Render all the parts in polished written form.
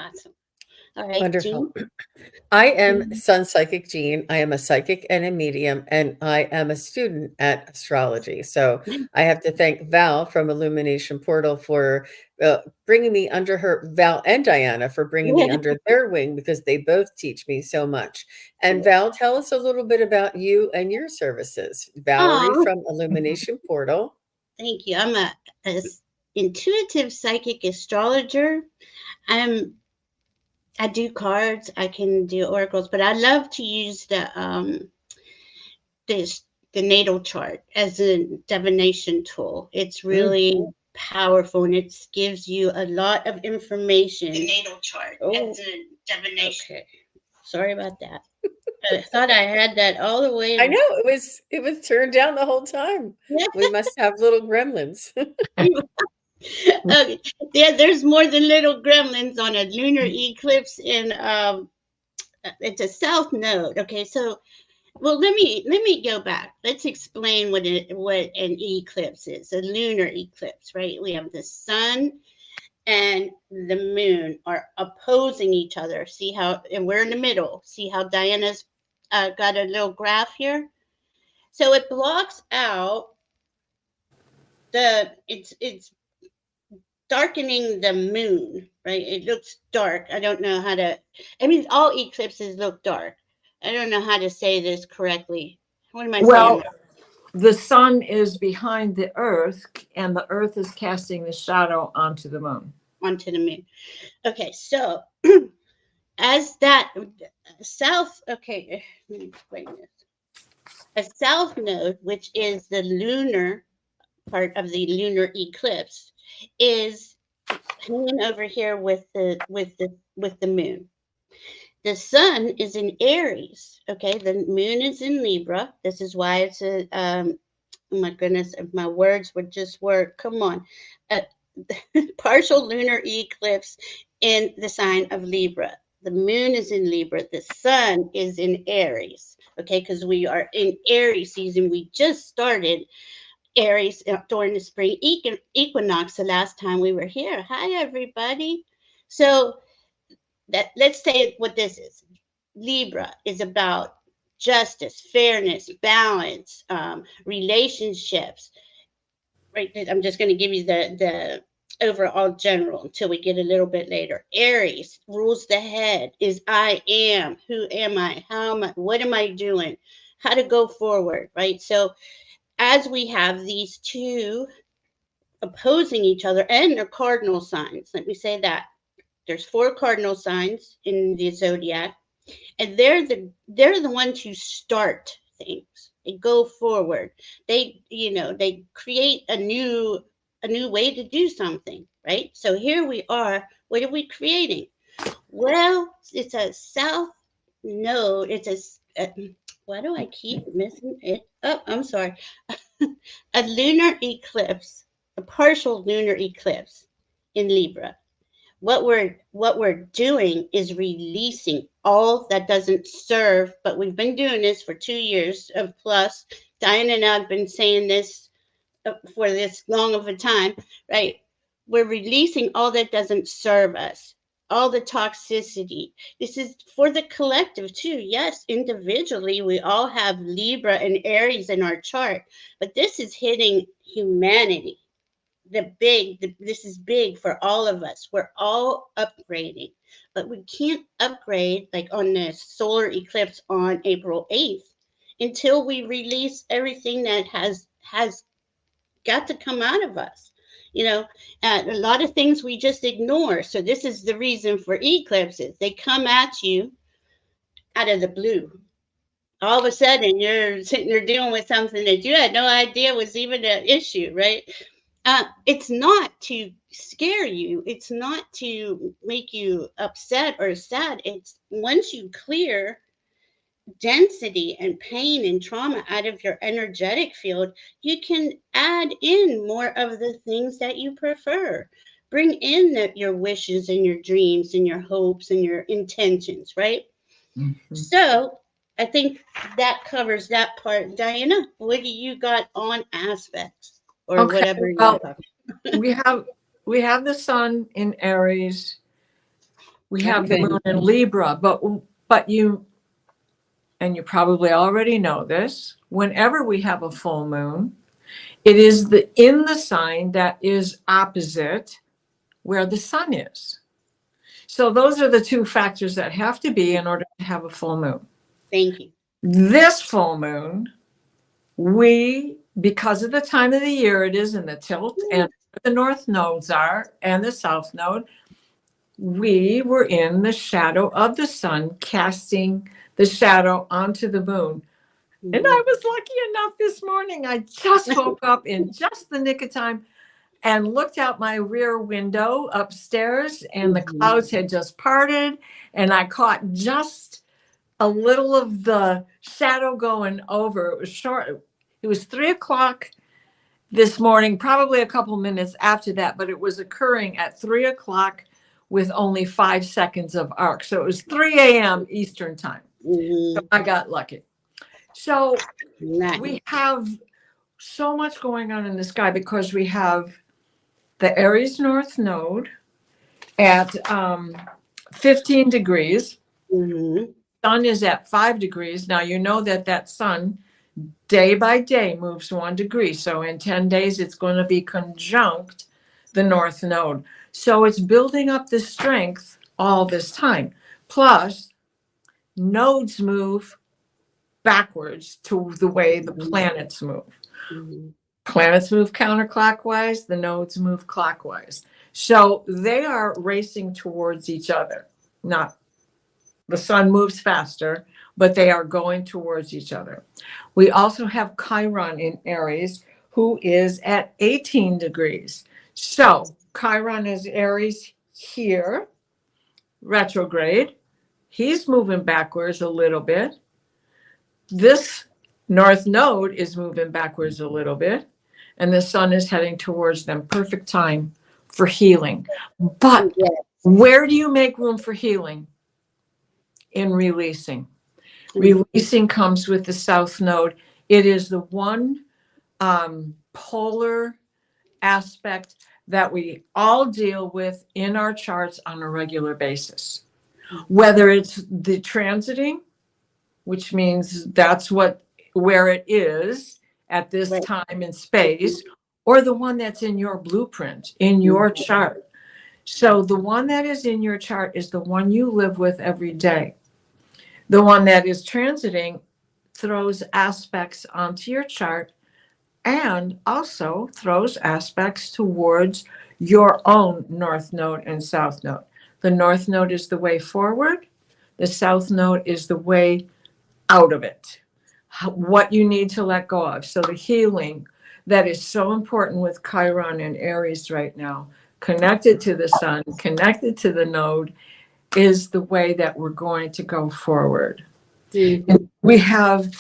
Awesome. All right, Wonderful. Jean. I am Sun Psychic Jean. I am a psychic and a medium, and I am a student at astrology. So I have to thank Val from Illumination Portal for bringing me under her, Val and Diana for bringing me under their wing because they both teach me so much. And Val, tell us a little bit about you and your services. Valerie Oh, from Illumination Portal. thank you. I'm a intuitive psychic astrologer. I'm I do cards. I can do oracles, but I love to use this the natal chart as a divination tool. It's Mm. really powerful and it gives you a lot of information. The natal chart as a divination. Okay. Sorry about that. I thought I had that all the way. I know it was turned down the whole time. We must have little gremlins. Okay. Yeah, there's more than little gremlins on a lunar eclipse in it's a south node. Okay, so well let me go back. Let's explain what an eclipse is. A lunar eclipse, right? We have the sun and the moon are opposing each other. See how, and we're in the middle. See how Diana's got a little graph here? So it blocks out it's darkening the moon, right? It looks dark. I don't know how to, I mean, all eclipses look dark. I don't know how to say this correctly. What am I saying? Well, the sun is behind the earth, and the earth is casting the shadow onto the moon. Onto the moon. Okay, so as that south, okay, let me explain this. A south node, which is the lunar part of the lunar eclipse, is hanging over here with the moon. The sun is in Aries. Okay, the moon is in Libra. This is why it's a oh my goodness, if my words would just work. Come on. A partial lunar eclipse in the sign of Libra. The moon is in Libra. The sun is in Aries. Okay, because we are in Aries season. We just started Aries during the spring equinox the last time we were here. Hi, everybody. So let's say what this is. Libra is about justice, fairness, balance, relationships. Right. I'm just going to give you the overall general until we get a little bit later. Aries rules the head. Is I am. Who am I? How am I? What am I doing? How to go forward. Right. So as we have these two opposing each other and their cardinal signs, let me say that there's 4 cardinal signs in the zodiac, and they're the ones who start things. They go forward. They create a new way to do something, right? So here we are. What are we creating? Well, it's a south node. Why do I keep missing it? Oh, I'm sorry. A lunar eclipse, a partial lunar eclipse in Libra. What we're doing is releasing all that doesn't serve, but we've been doing this for 2 years of plus. Diane and I've been saying this for this long of a time, right? We're releasing all that doesn't serve us, all the toxicity. This is for the collective too. Yes, individually, we all have Libra and Aries in our chart, but this is hitting humanity. This is big for all of us. We're all upgrading, but we can't upgrade like on the solar eclipse on April 8th until we release everything that has got to come out of us. You know, a lot of things we just ignore. So this is the reason for eclipses. They come at you out of the blue. All of a sudden, you're sitting there dealing with something that you had no idea was even an issue, right? It's not to scare you. It's not to make you upset or sad. It's once you clear density and pain and trauma out of your energetic field, you can add in more of the things that you prefer. Bring in your wishes and your dreams and your hopes and your intentions, right? Mm-hmm. So I think that covers that part. Diana, what do you got on aspects or whatever you want to talk about? we have the sun in Aries. We have the Okay. moon in Libra, but you probably already know this, whenever we have a full moon, it is in the sign that is opposite where the sun is. So those are the two factors that have to be in order to have a full moon. Thank you. This full moon, because of the time of the year it is in the tilt and the north nodes are and the south node, we were in the shadow of the sun, casting the shadow onto the moon. And I was lucky enough this morning. I just woke up in just the nick of time and looked out my rear window upstairs, and the clouds had just parted, and I caught just a little of the shadow going over. It was short. It was 3 o'clock this morning, probably a couple minutes after that, but it was occurring at 3 o'clock with only 5 seconds of arc. So it was 3 a.m. Eastern time. So I got lucky. So we have so much going on in the sky because we have the Aries North Node at 15 degrees. Sun is at 5 degrees. Now, you know that sun day by day moves 1 degree. So in 10 days, it's going to be conjunct the North Node. So it's building up the strength all this time. Plus, nodes move backwards to the way the planets move. Planets move counterclockwise, the nodes move clockwise. So they are racing towards each other. Not the sun moves faster, but they are going towards each other. We also have Chiron in Aries, who is at 18 degrees. So Chiron is Aries here, retrograde. He's moving backwards a little bit. This North Node is moving backwards a little bit, and the sun is heading towards them. Perfect time for healing. But where do you make room for healing? In releasing. Releasing comes with the South Node. It is the one polar aspect that we all deal with in our charts on a regular basis. Whether it's the transiting, which means that's where it is at this time in space, or the one that's in your blueprint, in your chart. So the one that is in your chart is the one you live with every day. The one that is transiting throws aspects onto your chart and also throws aspects towards your own North Node and South Node. The North Node is the way forward. The South Node is the way out of it, what you need to let go of. So the healing that is so important with Chiron and Aries right now, connected to the sun, connected to the node, is the way that we're going to go forward. And we have,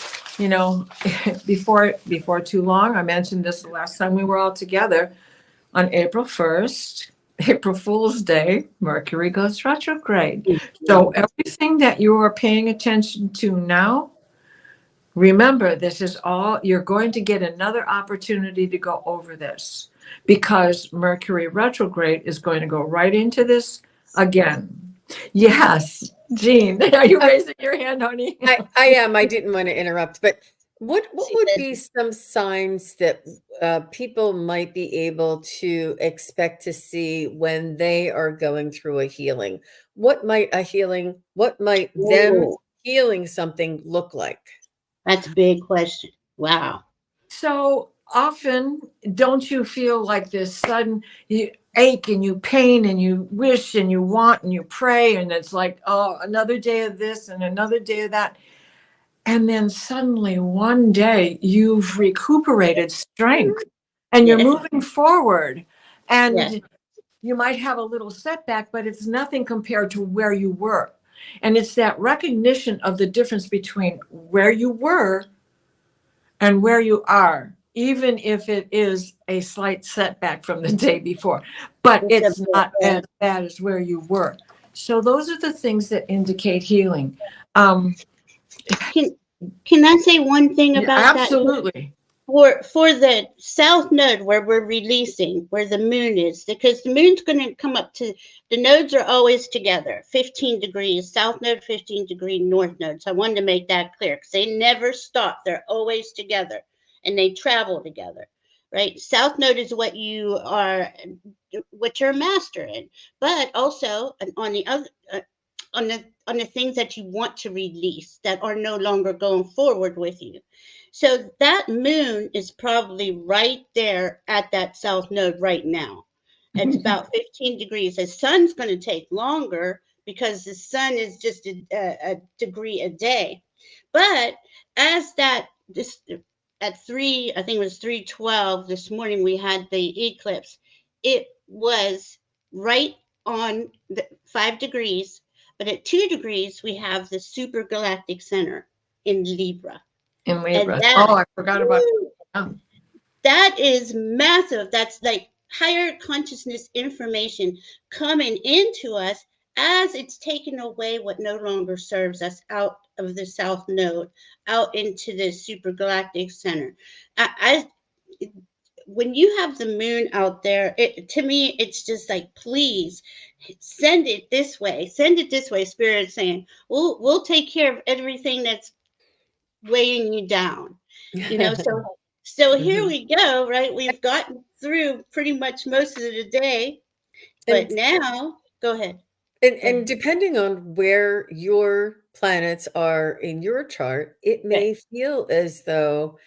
before too long, I mentioned this the last time we were all together, on April 1st, April Fool's Day, Mercury goes retrograde. So everything that you are paying attention to now, remember, this is all, you're going to get another opportunity to go over this because Mercury retrograde is going to go right into this again. Yes, Jean, are you raising your hand, honey? I am. I didn't want to interrupt, but what would be some signs that people might be able to expect to see when they are going through a healing? What might them healing something look like? That's a big question. Wow. So often, don't you feel like this sudden ache and you pain and you wish and you want and you pray and it's like, oh, another day of this and another day of that. And then suddenly one day you've recuperated strength and you're moving forward and you might have a little setback, but it's nothing compared to where you were. And it's that recognition of the difference between where you were and where you are, even if it is a slight setback from the day before, but it's not as bad as where you were. So those are the things that indicate healing. Can I say one thing about absolutely. for the south node where we're releasing, where the moon is, because the moon's going to come up to, the nodes are always together, 15 degrees, south node, 15 degree north node. So I wanted to make that clear because they never stop. They're always together and they travel together, right? South node is what you are, what you're a master in, but also on the other, on the things that you want to release that are no longer going forward with you. So that moon is probably right there at that south node right now. It's about 15 degrees. The sun's going to take longer because the sun is just a degree a day. But as that this at 3, I think it was 3:12 this morning, we had the eclipse. It was right on the 5 degrees, but at 2 degrees we have the super galactic center in Libra. In And Libra. that, Oh, I forgot about that. that is massive. That's like higher consciousness information coming into us as it's taken away what no longer serves us out of the south node, out into the super galactic center. When you have the moon out there, to me, it's just like, please send it this way. Send it this way. Spirit saying, we'll take care of everything that's weighing you down. So here we go, right? We've gotten through pretty much most of the day, but And now go ahead. and depending on where your planets are in your chart, it Yeah. may feel as though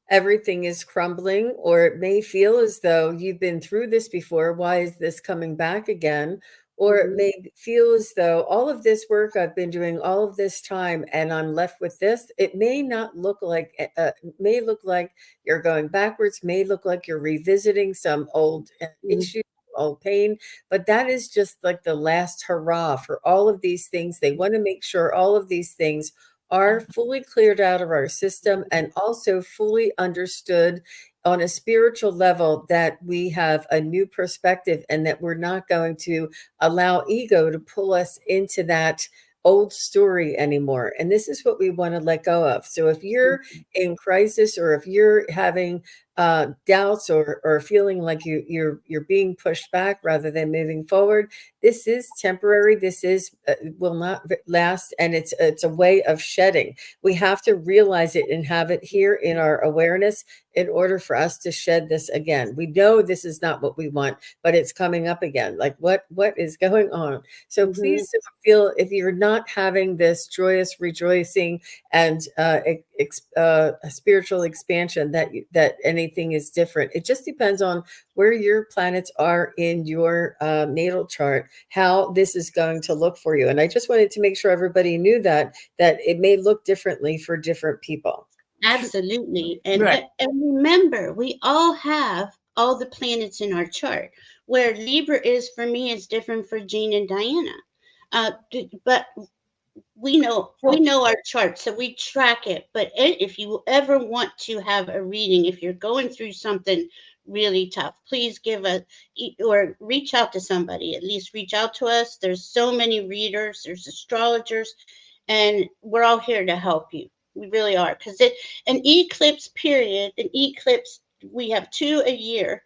everything is crumbling, or it may feel as though you've been through this before. Why is this coming back again? Or it Mhm. may feel as though all of this work I've been doing all of this time and I'm left with this. It may not look like, may look like you're going backwards, may look like you're revisiting some old issue, old pain, but that is just like the last hurrah for all of these things. They want to make sure all of these things are fully cleared out of our system and also fully understood on a spiritual level, that we have a new perspective and that we're not going to allow ego to pull us into that old story anymore. And this is what we want to let go of. So if you're in crisis, or if you're having doubts, or feeling like you're being pushed back rather than moving forward, this is temporary. This is will not last, and it's a way of shedding. We have to realize it and have it here in our awareness in order for us to shed this again. We know this is not what we want, but it's coming up again. Like what is going on? So please don't feel, if you're not having this joyous rejoicing and a spiritual expansion, that anything is different. It just depends on where your planets are in your natal chart, how this is going to look for you. And I just wanted to make sure everybody knew that it may look differently for different people. Absolutely. And, Right. and remember, we all have all the planets in our chart. Where Libra is for me is different for Jean and Diana. But we know our chart, so we track it. But if you ever want to have a reading, if you're going through something really tough, please give us, or reach out to somebody. At least reach out to us. There's so many readers, there's astrologers, and we're all here to help you. We really are, because an eclipse period, we have 2 a year.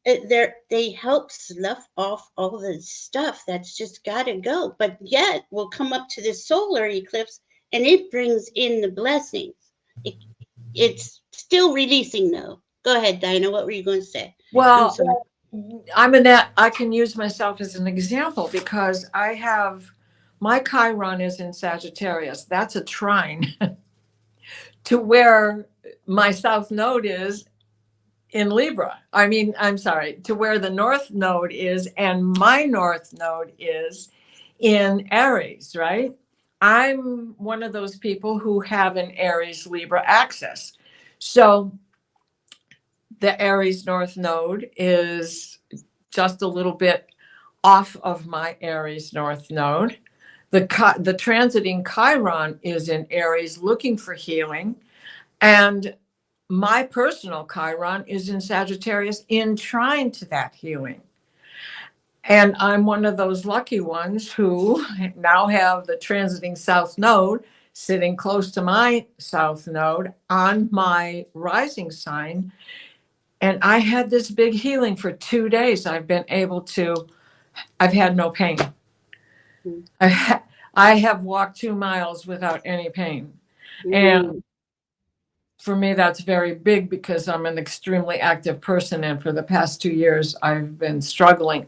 They help slough off all the stuff that's just got to go. But yet we'll come up to this solar eclipse and it brings in the blessings. It's still releasing though. Go ahead, Dinah. What were you going to say? Well, I'm I can use myself as an example because I have, my Chiron is in Sagittarius. That's a trine to where my south node is in Libra. I'm sorry, to where the north node is, and my north node is in Aries, right? I'm one of those people who have an Aries Libra axis. So the Aries north node is just a little bit off of my Aries north node. The transiting Chiron is in Aries looking for healing. And my personal Chiron is in Sagittarius in trine to that healing. And I'm one of those lucky ones who now have the transiting south node sitting close to my south node on my rising sign. And I had this big healing for 2 days. I've had no pain. Mm. I have walked 2 miles without any pain. And for me, that's very big because I'm an extremely active person. And for the past 2 years, I've been struggling.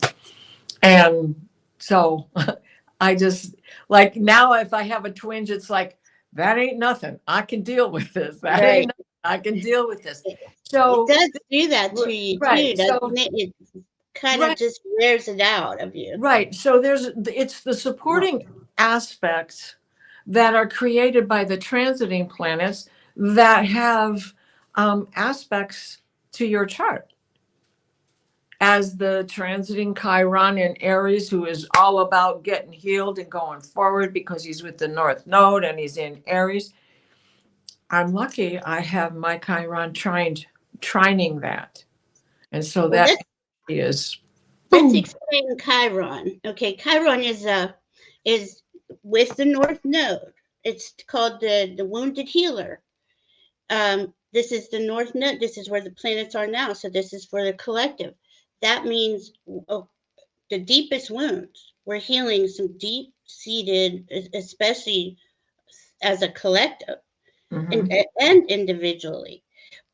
And so I just, like, now if I have a twinge, it's like, that ain't nothing. I can deal with this. That Right. ain't nothing. I can deal with this. It So, does do that to you right. too, doesn't So, it? It kind right. of just wears it out of you. Right. So it's the supporting aspects that are created by the transiting planets that have aspects to your chart. As the transiting Chiron in Aries, who is all about getting healed and going forward because he's with the North Node and he's in Aries. I'm lucky I have my Chiron trining that. And so Well, that is. let's explain Chiron. Okay, Chiron is with the North Node. It's called the wounded healer. This is the North Node. This is where the planets are now. So this is for the collective. That means the deepest wounds. We're healing some deep-seated, especially as a collective and individually.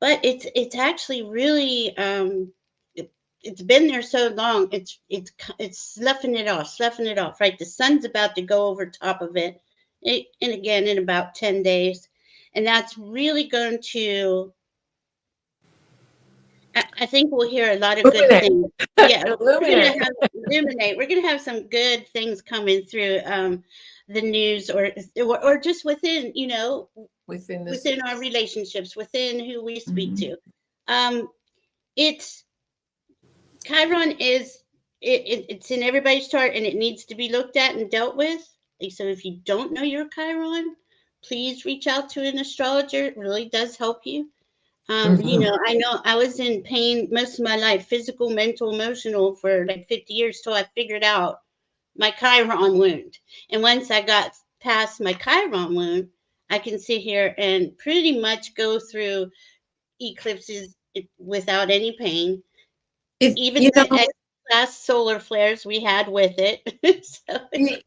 But it's actually really it's been there so long. It's sloughing it off. Right, the sun's about to go over top of it, and again in about 10 days, and that's really going to. I think we'll hear a lot of good things. Yeah, Illuminate. We're gonna have some good things coming through the news or just within, within our relationships, within who we speak to. It's Chiron is it's in everybody's chart and it needs to be looked at and dealt with. So if you don't know your Chiron, please reach out to an astrologer. It really does help you. I know I was in pain most of my life, physical, mental, emotional, for like 50 years till I figured out my Chiron wound. And once I got past my Chiron wound, I can sit here and pretty much go through eclipses without any pain. Even the X-class solar flares we had with it.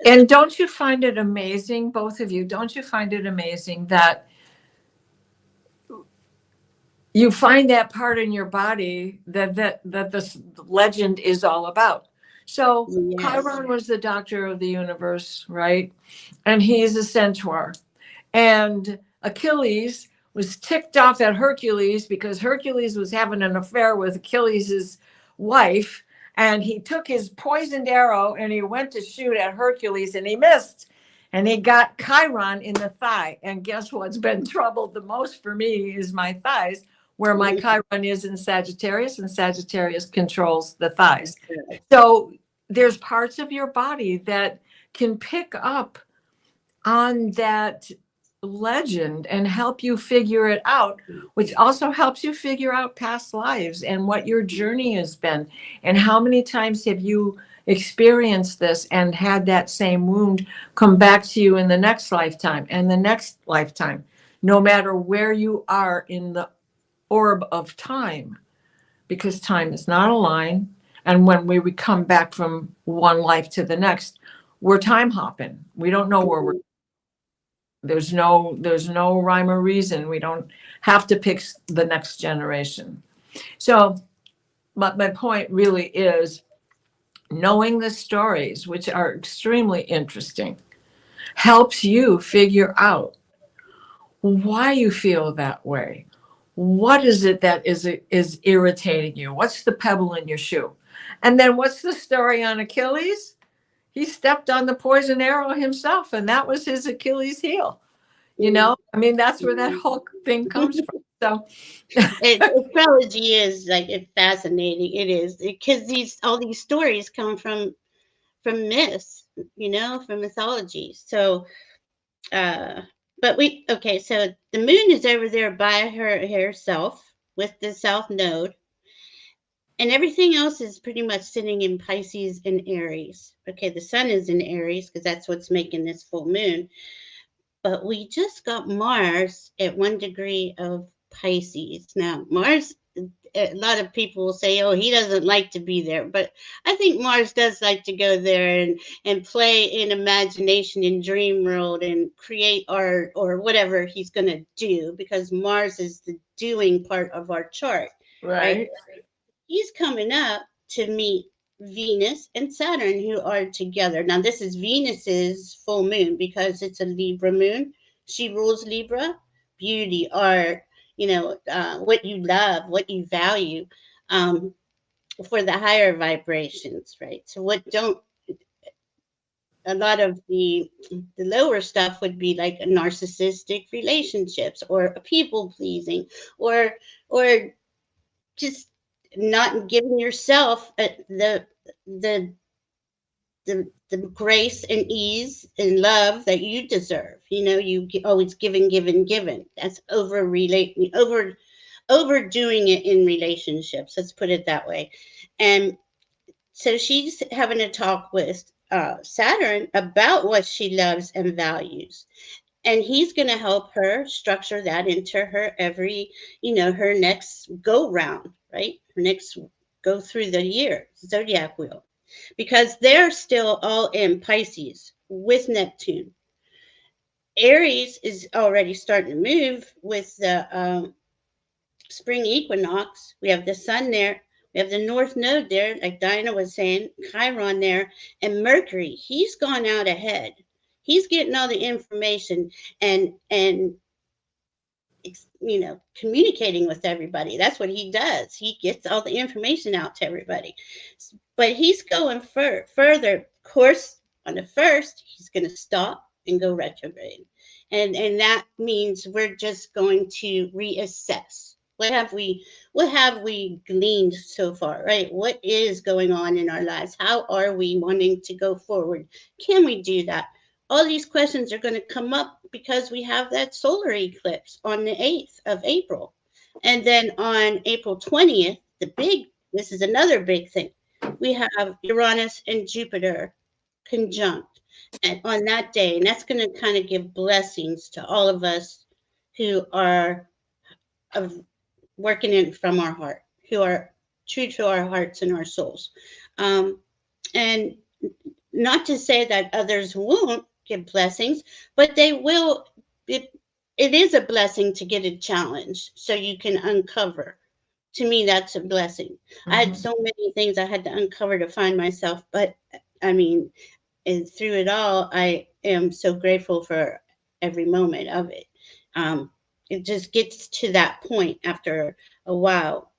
And don't you find it amazing, both of you, don't you find it amazing that you find that part in your body that this legend is all about? So yes. Chiron was the doctor of the universe, right? And he's a centaur. And Achilles was ticked off at Hercules because Hercules was having an affair with Achilles' wife. And he took his poisoned arrow and he went to shoot at Hercules and he missed. And he got Chiron in the thigh. And guess what's been troubled the most for me is my thighs, where my Chiron is in Sagittarius, and Sagittarius controls the thighs. So there's parts of your body that can pick up on that legend and help you figure it out, which also helps you figure out past lives and what your journey has been and how many times have you experienced this and had that same wound come back to you in the next lifetime and the next lifetime, no matter where you are in the orb of time, because time is not a line. And when we come back from one life to the next, we're time hopping. We don't know where we're. There's no rhyme or reason. We don't have to pick the next generation. So my point really is knowing the stories, which are extremely interesting, helps you figure out why you feel that way. What is it that is irritating you? What's the pebble in your shoe? And then what's the story on Achilles? He stepped on the poison arrow himself, and that was his Achilles heel. I mean, that's where that whole thing comes from. So astrology is it's fascinating. It is because all these stories come from myths, from mythology. So, but so the moon is over there by herself with the south node, and everything else is pretty much sitting in Pisces and Aries. Okay, the sun is in Aries because that's what's making this full moon. but we just got Mars at 1 degree of Pisces. Now, Mars, a lot of people will say, oh, he doesn't like to be there. But I think Mars does like to go there and play in imagination in dream world and create art or whatever he's going to do, because Mars is the doing part of our chart, right? Right. He's coming up to meet Venus and Saturn, who are together. Now, this is Venus's full moon because it's a Libra moon. She rules Libra, beauty, art, what you love, what you value, um, for the higher vibrations, right? So, what don't a lot of the lower stuff would be like narcissistic relationships or people pleasing or just not giving yourself the the grace and ease and love that you deserve. Always giving. That's overdoing it in relationships. Let's put it that way. And so she's having a talk with Saturn about what she loves and values, and he's going to help her structure that into her next go round, right? Her next go through the year zodiac wheel, because they're still all in Pisces with Neptune. Aries is already starting to move with the spring equinox. We have the sun there. We have the north node there, like Diana was saying, Chiron there, and Mercury. He's gone out ahead. He's getting all the information and communicating with everybody. That's what he does. He gets all the information out to everybody. But he's going further. Of course, on the first, he's going to stop and go retrograde. And that means we're just going to reassess. What have we gleaned so far, right? What is going on in our lives? How are we wanting to go forward? Can we do that? All these questions are going to come up because we have that solar eclipse on the 8th of April. And then on April 20th, this is another big thing. We have Uranus and Jupiter conjunct and on that day. And that's going to kind of give blessings to all of us who are working in from our heart, who are true to our hearts and our souls. And not to say that others won't get blessings, but they will. It is a blessing to get a challenge so you can uncover. To me, that's a blessing. I had so many things I had to uncover to find myself, but I mean, and through it all, I am so grateful for every moment of it. It just gets to that point after a while.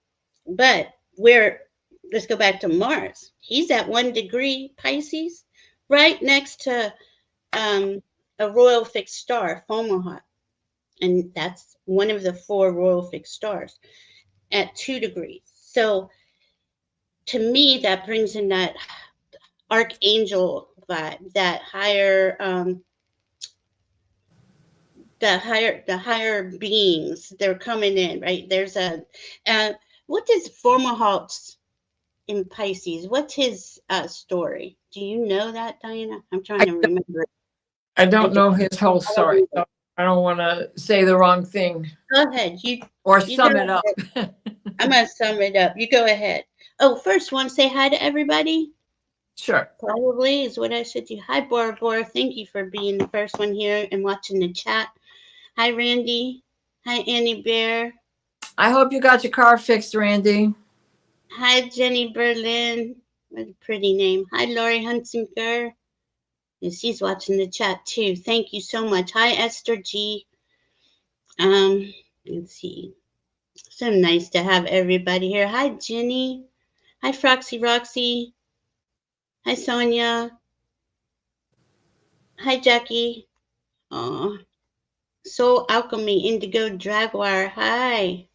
But let's go back to Mars. He's at 1 degree Pisces, right next to a royal fixed star, Fomalhaut. And that's one of the 4 royal fixed stars at 2 degrees. So to me, that brings in that archangel vibe, that higher the higher beings. They're coming in, right? There's what is Fomalhaut's in Pisces? What's his story? Do you know that, Diana? I'm trying to remember. I don't know his whole story. So I don't want to say the wrong thing. Go ahead. Or sum it up. I'm going to sum it up. You go ahead. Oh, first, want to say hi to everybody? Sure. Probably is what I should do. Hi, Bora Bora. Thank you for being the first one here and watching the chat. Hi, Randy. Hi, Annie Bear. I hope you got your car fixed, Randy. Hi, Jenny Berlin. What a pretty name. Hi, Lori Hunsinger. Yes, she's watching the chat too. Thank you so much. Hi, Esther G. Let's see. So nice to have everybody here. Hi, Jenny. Hi, Froxy Roxy. Hi, Sonia. Hi, Jackie. Aw. Soul Alchemy, Indigo Dragwire. Hi.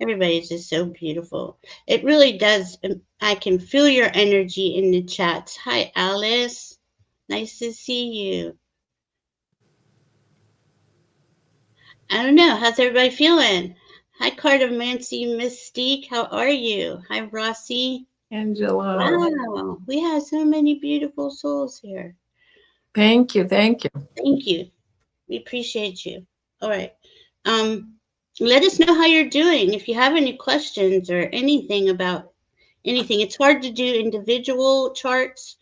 Everybody's just so beautiful. It really does. I can feel your energy in the chats. Hi, Alice. Nice to see you. I don't know. How's everybody feeling? Hi, Cartomancy Mystique. How are you? Hi, Rossi. Angela. Wow. We have so many beautiful souls here. Thank you. Thank you. Thank you. We appreciate you. All right. Um, Let us know how you're doing. If you have any questions or anything about anything, it's hard to do individual charts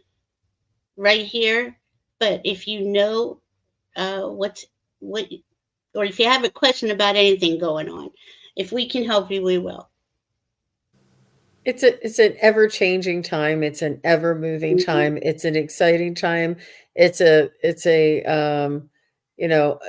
right here, but if you know what's what, or if you have a question about anything going on, if we can help you, we will. It's an ever-changing time, it's an ever-moving time, it's an exciting time.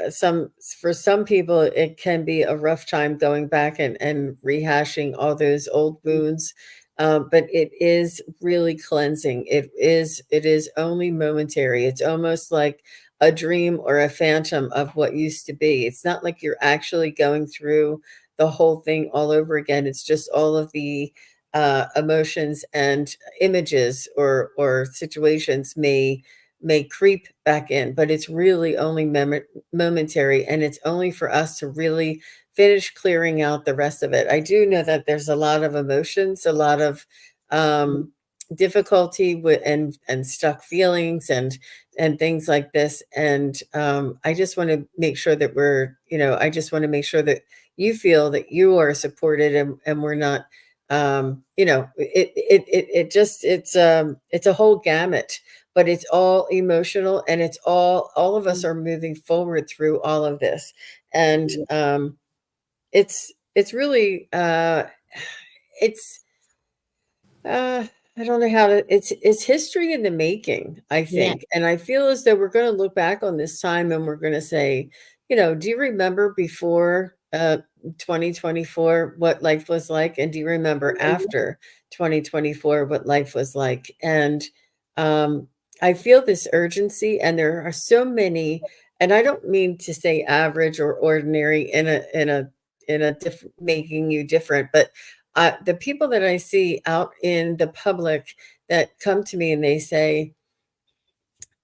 Some for some people, it can be a rough time going back and rehashing all those old wounds, but it is really cleansing. It is only momentary. It's almost like a dream or a phantom of what used to be. It's not like you're actually going through the whole thing all over again. It's just all of the emotions and images or situations may creep back in, but it's really only momentary, and it's only for us to really finish clearing out the rest of it. I do know that there's a lot of emotions, a lot of difficulty with and stuck feelings and things like this, and I just want to make sure that I just want to make sure that you feel that you are supported, and we're not it's a whole gamut, but it's all emotional, and it's all of us are moving forward through all of this, and it's really it's I don't know how to it's history in the making, I Yeah. think. And I feel as though we're going to look back on this time and we're going to say, do you remember before 2024 what life was like? And do you remember after 2024 what life was like? And I feel this urgency, and there are so many, and I don't mean to say average or ordinary in a different, making you different, but the people that I see out in the public that come to me and they say,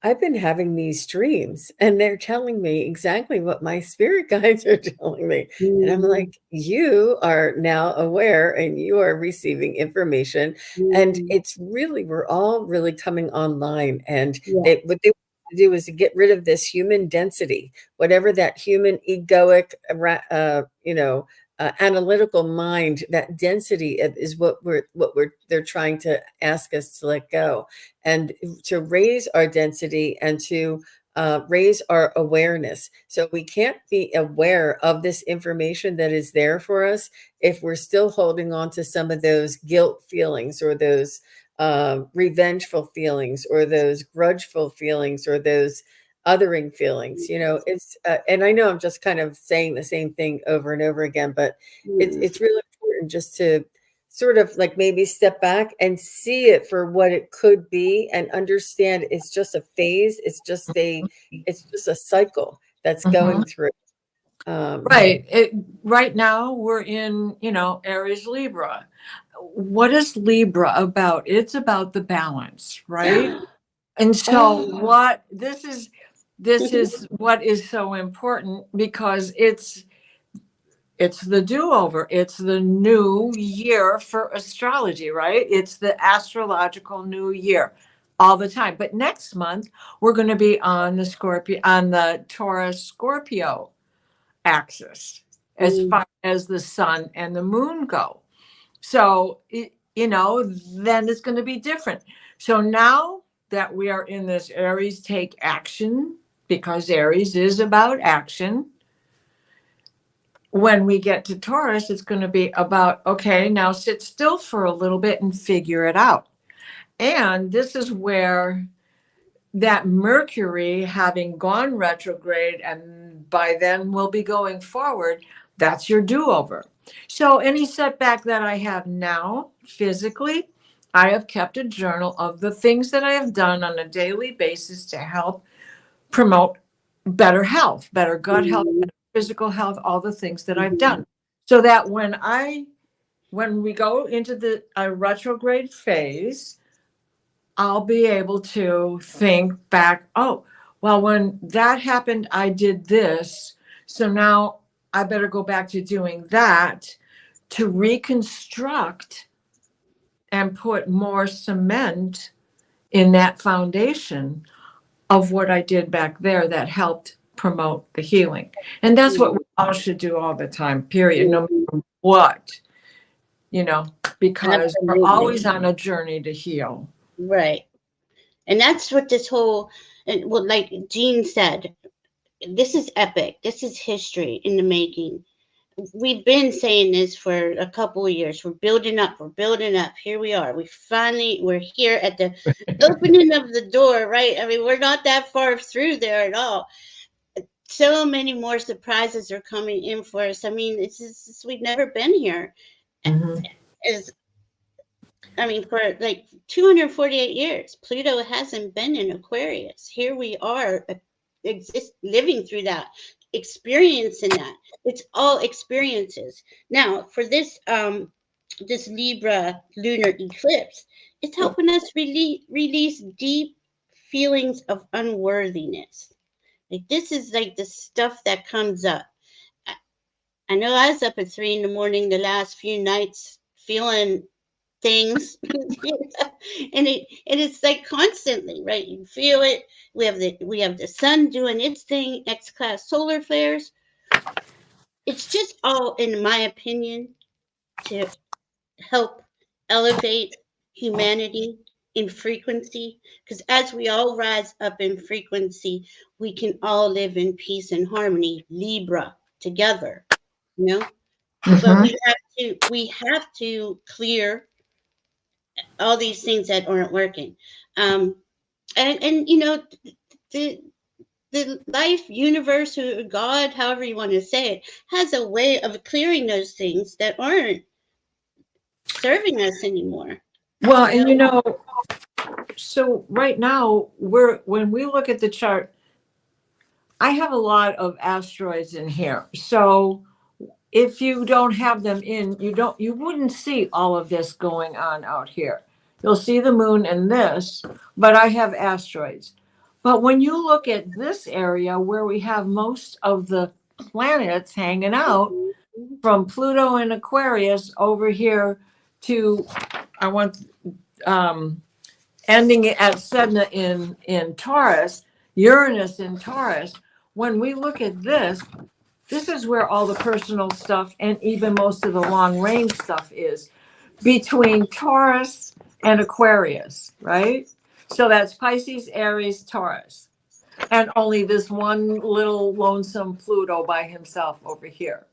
I've been having these dreams and they're telling me exactly what my spirit guides are telling me. And I'm like, you are now aware and you are receiving information. And it's really, we're all really coming online. And Yeah. what they want to do is to get rid of this human density, whatever that human egoic, analytical mind, that density is they're trying to ask us to let go, and to raise our density, and to raise our awareness. So we can't be aware of this information that is there for us if we're still holding on to some of those guilt feelings, or those revengeful feelings, or those grudgeful feelings, or those othering feelings. And I know I'm just kind of saying the same thing over and over again, but it's really important just to sort of like maybe step back and see it for what it could be, and understand it's just a phase. It's just a cycle that's going through. Right. Right now we're in, Aries Libra. What is Libra about? It's about the balance, right? And so Oh, this is what is so important, because it's the do-over. It's the new year for astrology, right? It's the astrological new year all the time. But next month we're going to be on the Taurus Scorpio axis, as far as the sun and the moon go. So, then it's going to be different. So now that we are in this Aries take action, because Aries is about action, when we get to Taurus, it's going to be about, okay, now sit still for a little bit and figure it out. And this is where that Mercury, having gone retrograde, and by then we'll be going forward, that's your do-over. So any setback that I have now physically, I have kept a journal of the things that I have done on a daily basis to help promote better health, better gut health, better physical health, all the things that I've done. So that when we go into the retrograde phase, I'll be able to think back, oh, well, when that happened, I did this. So now I better go back to doing that, to reconstruct and put more cement in that foundation of what I did back there that helped promote the healing. And that's what we all should do all the time, period, no matter what, because we're Absolutely. always on a journey to heal. Right. And that's what this whole, and well, like Jean said, this is epic. This is history in the making. We've been saying this for a couple of years. We're building up. We're building up. Here we are. We're here at the opening of the door, right? I mean, we're not that far through there at all. So many more surprises are coming in for us. I mean, we've never been here. As I mean, for like 248 years, Pluto hasn't been in Aquarius. Here we are, living through that, experiencing that. It's all experiences. Now, for this Libra lunar eclipse, it's helping us release deep feelings of unworthiness. Like this is like the stuff that comes up. I know I was up at 3 in the morning the last few nights feeling things and it's like constantly, right? You feel it. We have the sun doing its thing, X-class solar flares. It's just all, in my opinion, to help elevate humanity in frequency, because as we all rise up in frequency, we can all live in peace and harmony, Libra, together, you know. But we have to clear all these things that aren't working. And the life, universe, or God, however you want to say it, has a way of clearing those things that aren't serving us anymore. Well, and so right now when we look at the chart, I have a lot of asteroids in here. So if you don't have them in, you wouldn't see all of this going on out here. You'll see the moon and this, but I have asteroids. But when you look at this area where we have most of the planets hanging out, from Pluto and Aquarius over here to, I want, ending at Sedna in Taurus, Uranus in Taurus. When we look at this is where all the personal stuff and even most of the long range stuff is, between Taurus and Aquarius, right? So that's Pisces, Aries, Taurus. And only this one little lonesome Pluto by himself over here.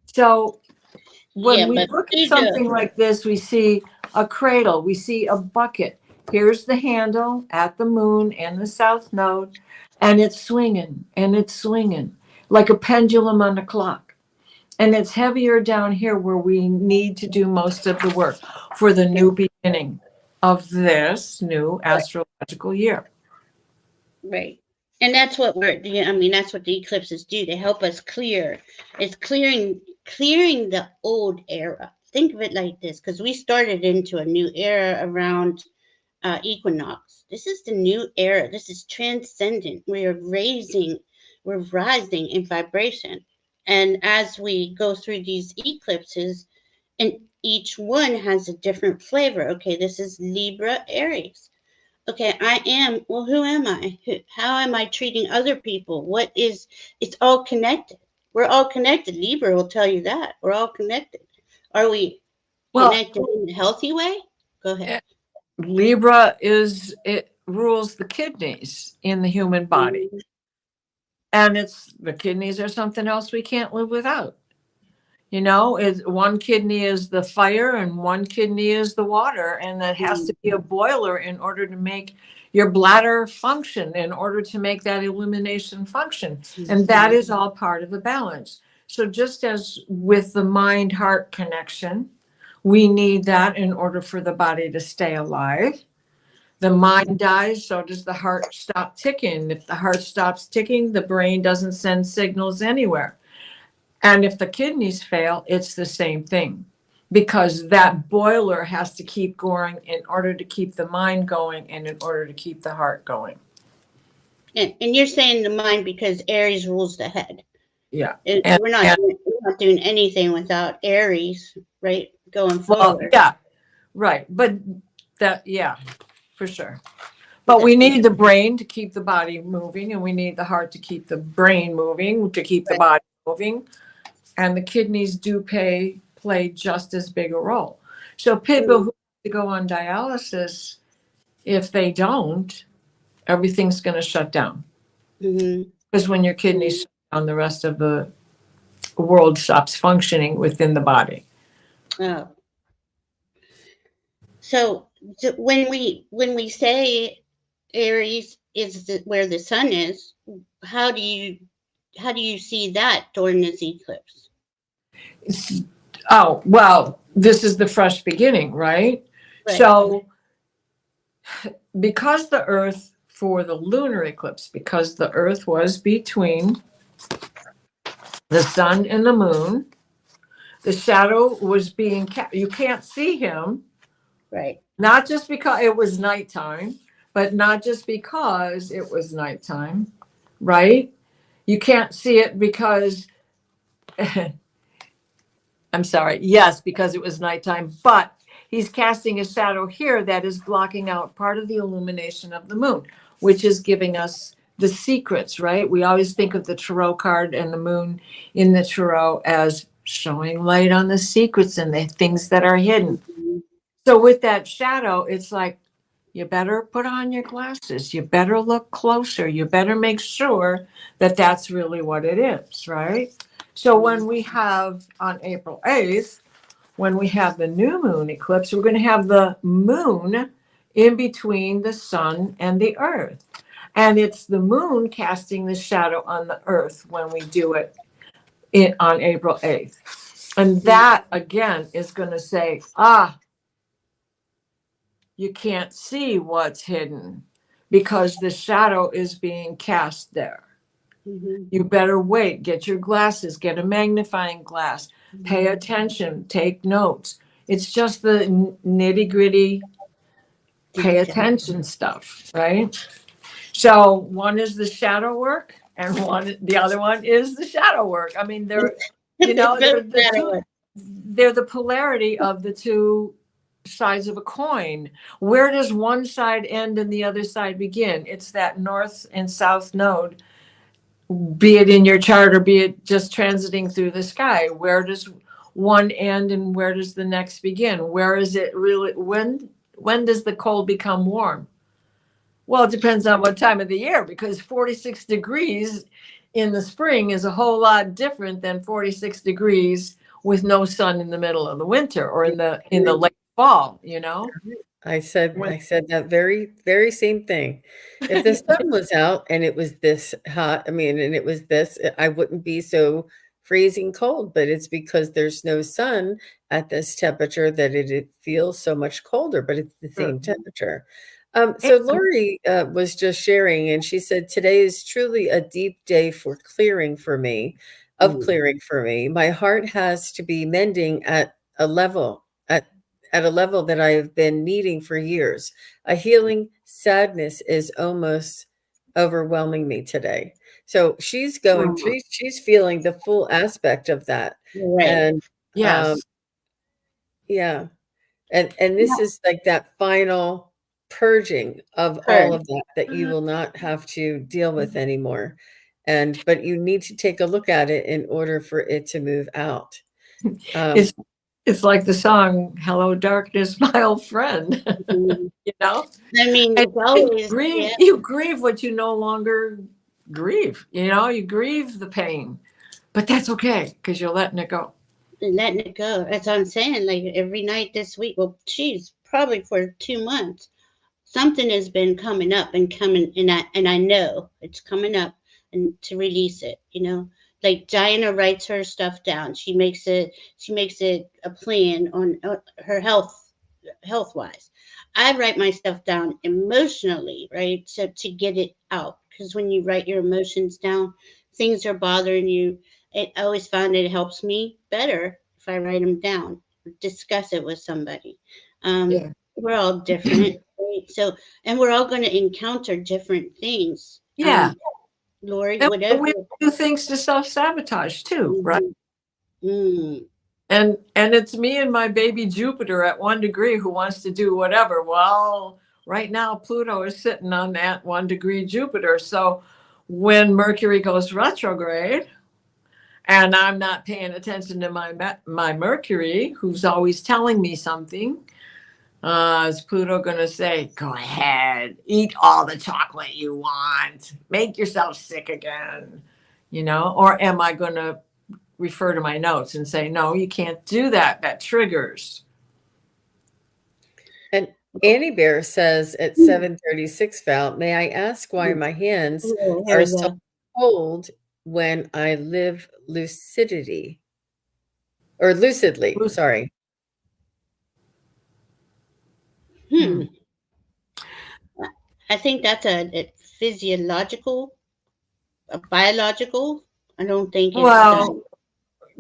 So when we look at something like this, we see a cradle, we see a bucket. Here's the handle at the moon and the south node, and it's swinging like a pendulum on a clock. And it's heavier down here where we need to do most of the work for the new beginning of this new astrological year. Right. And that's what that's what the eclipses do. They help us clear. It's clearing the old era. Think of it like this, because we started into a new era around equinox. This is the new era. This is transcendent. We're rising in vibration. And as we go through these eclipses, and each one has a different flavor. Okay, this is Libra, Aries. Okay, who am I? How am I treating other people? It's all connected. We're all connected. Libra will tell you that. We're all connected. Are we connected in a healthy way? Go ahead. Libra it rules the kidneys in the human body. And the kidneys are something else we can't live without. One kidney is the fire and one kidney is the water. And that has to be a boiler in order to make your bladder function, in order to make that elimination function. And that is all part of the balance. So just as with the mind-heart connection, we need that in order for the body to stay alive. The mind dies, so does the heart stop ticking. If the heart stops ticking, the brain doesn't send signals anywhere. And if the kidneys fail, it's the same thing, because that boiler has to keep going in order to keep the mind going and in order to keep the heart going. And you're saying the mind because Aries rules the head. Yeah. We're not doing anything without Aries, right? Going forward. Well, yeah, right. But for sure. But we need the brain to keep the body moving, and we need the heart to keep the brain moving, to keep the Right. body moving. And the kidneys do play just as big a role. So people who have to go on dialysis, if they don't, everything's going to shut down. Mhm. Because when your kidneys shut down, the rest of the world stops functioning within the body. Oh. So when we say Aries is where the sun is, how do you see that during this eclipse? Oh, well, this is the fresh beginning, right? Right. So because the Earth, for the lunar eclipse, because the Earth was between the sun and the moon, the shadow was being you can't see him, Right. not just because it was nighttime, but not just because it was nighttime, right? You can't see it because I'm sorry, yes, because it was nighttime, but he's casting a shadow here that is blocking out part of the illumination of the moon, which is giving us the secrets, right? We always think of the tarot card and the moon in the tarot as showing light on the secrets and the things that are hidden. Mhm. So with that shadow, it's like, you better put on your glasses. You better look closer. You better make sure that that's really what it is, right? So when we have on April 8th, when we have the new moon eclipse, we're going to have the moon in between the sun and the earth. And it's the moon casting the shadow on the earth when we do it on April 8th. And that, again, is going to say, you can't see what's hidden because the shadow is being cast there. Mhm. You better wait, get your glasses, get a magnifying glass, pay attention, take notes. It's just the nitty gritty, pay attention stuff, right? So one is the shadow work and the other one is the shadow work. I mean, they're the polarity of the two sides of a coin. Where does one side end and the other side begin? It's that north and south node, be it in your chart or be it just transiting through the sky. Where does one end and where does the next begin? Where is it really, when does the cold become warm? Well, it depends on what time of the year, because 46 degrees in the spring is a whole lot different than 46 degrees with no sun in the middle of the winter or in the late fall, you know? I said that very same thing. If the sun was out and it was this hot, I mean, and it was this, I wouldn't be so freezing cold, but it's because there's no sun at this temperature that it feels so much colder, but it's the Sure. same temperature. So Lori was just sharing, and she said, "Today is truly a deep day for clearing for me, of clearing for me. My heart has to be mending at a level, at a level that I have been needing for years. A healing sadness is almost overwhelming me today." So she's going through, she's feeling the full aspect of that. Right. And Yes. yeah. And this is like that final purging of all Purge. of that you will not have to deal with anymore. But you need to take a look at it in order for it to move out. It's like the song, "Hello, Darkness, My Old Friend." Mhm. You know? I mean, And it's always you grieve what you no longer grieve. You know, you grieve the pain, but that's okay because you're letting it go. letting it go. That's what I'm saying. Like every night this week, well, geez, probably for 2 months, something has been coming up and coming, and I know it's coming up, and to release it. Like Diana writes her stuff down. She makes it a plan on her health wise. I write my stuff down emotionally, right? So to get it out, because when you write your emotions down, things are bothering you. I always find it helps me better if I write them down, discuss it with somebody. Yeah. We're all different, right? So, and we're all going to encounter different things. Yeah. Lori, And whatever. we do things to self-sabotage too, right? Mm. And it's me and my baby Jupiter at 1 degree who wants to do whatever. Well, right now Pluto is sitting on that 1 degree Jupiter. So when Mercury goes retrograde, and I'm not paying attention to my Mercury, who's always telling me something, is Pluto going to say, go ahead, eat all the chocolate you want, make yourself sick again, or am I going to refer to my notes and say, no, you can't do that. That triggers. And Annie Bear says at 7:36, Val, may I ask why my hands are so cold when I live lucidly? Sorry. I think that's a physiological, a biological. I don't think it's. Well,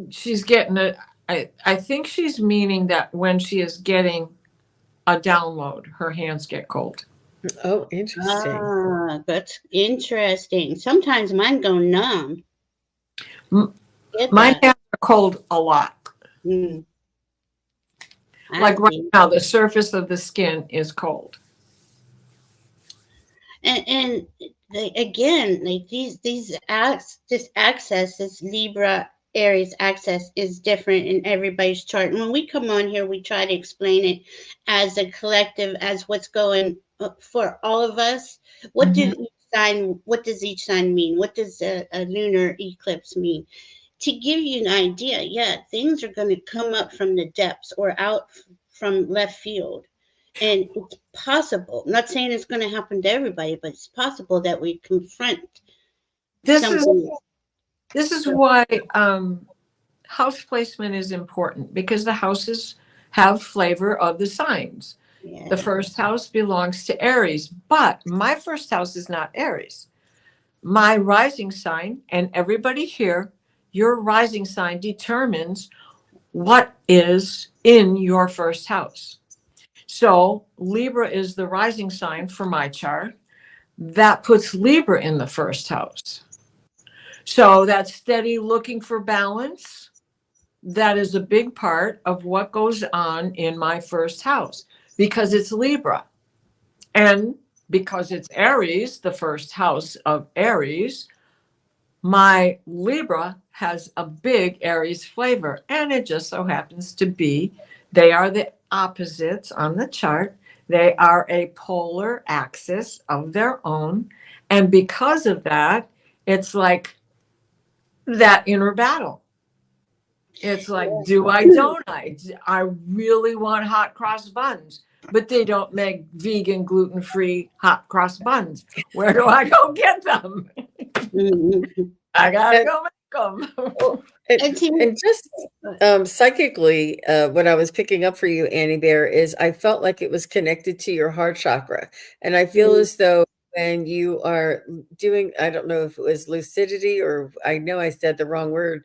she's getting it. I think she's meaning that when she is getting a download, her hands get cold. Oh, interesting. That's interesting. Sometimes mine go numb. My hands are cold a lot. Like right now, the surface of the skin is cold. And again, like this access, this Libra Aries access is different in everybody's chart. And when we come on here, we try to explain it as a collective, as what's going for all of us. What does each sign mean? What does a lunar eclipse mean? To give you an idea, yeah, things are going to come up from the depths or out from left field. And it's possible, I'm not saying it's going to happen to everybody, but it's possible that we confront something. This is why house placement is important, because the houses have flavor of the signs. Yeah. The first house belongs to Aries, but my first house is not Aries. My rising sign, and everybody here, your rising sign determines what is in your first house. So Libra is the rising sign for my chart. That puts Libra in the first house. So that steady looking for balance, that is a big part of what goes on in my first house, because it's Libra. And because it's Aries, the first house of Aries, my Libra has a big Aries flavor. And it just so happens to be, they are the opposites on the chart. They are a polar axis of their own. And because of that, it's like that inner battle. It's like, do I, don't I? I really want hot cross buns, but they don't make vegan, gluten-free hot cross buns. Where do I go get them? I gotta go make them. And just psychically, what I was picking up for you, Annie Bear, is I felt like it was connected to your heart chakra. And I feel as though when you are doing, I don't know if it was lucidity, or I know I said the wrong word,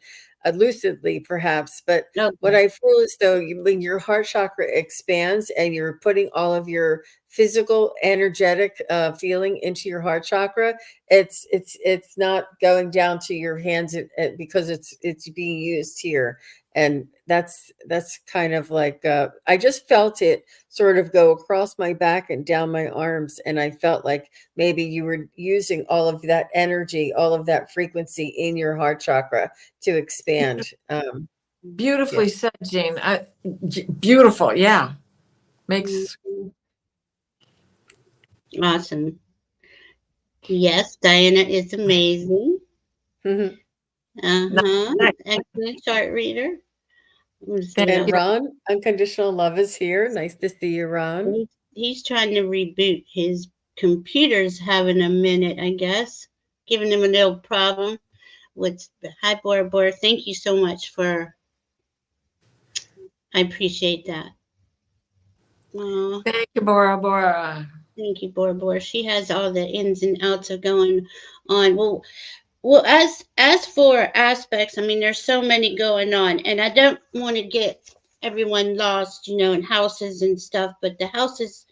lucidly perhaps, but what I feel is though when your heart chakra expands and you're putting all of your physical energetic feeling into your heart chakra, it's not going down to your hands because it's being used here. And that's kind of like I just felt it sort of go across my back and down my arms, and I felt like maybe you were using all of that energy, all of that frequency in your heart chakra to expand. Beautifully said, Jean. Beautiful, yeah. Makes awesome. Yes, Diana is amazing. Excellent chart reader. And Ron, Unconditional Love is here. Nice to see you, Ron. He's trying to reboot. His computer's having a minute, I guess. Giving him a little problem. Hi, Bora Bora. Thank you so much I appreciate that. Thank you, Bora Bora. Thank you, Bora Bora. She has all the ins and outs of going on. Well, as for aspects, I mean, there's so many going on, and I don't want to get everyone lost, in houses and stuff, but the houses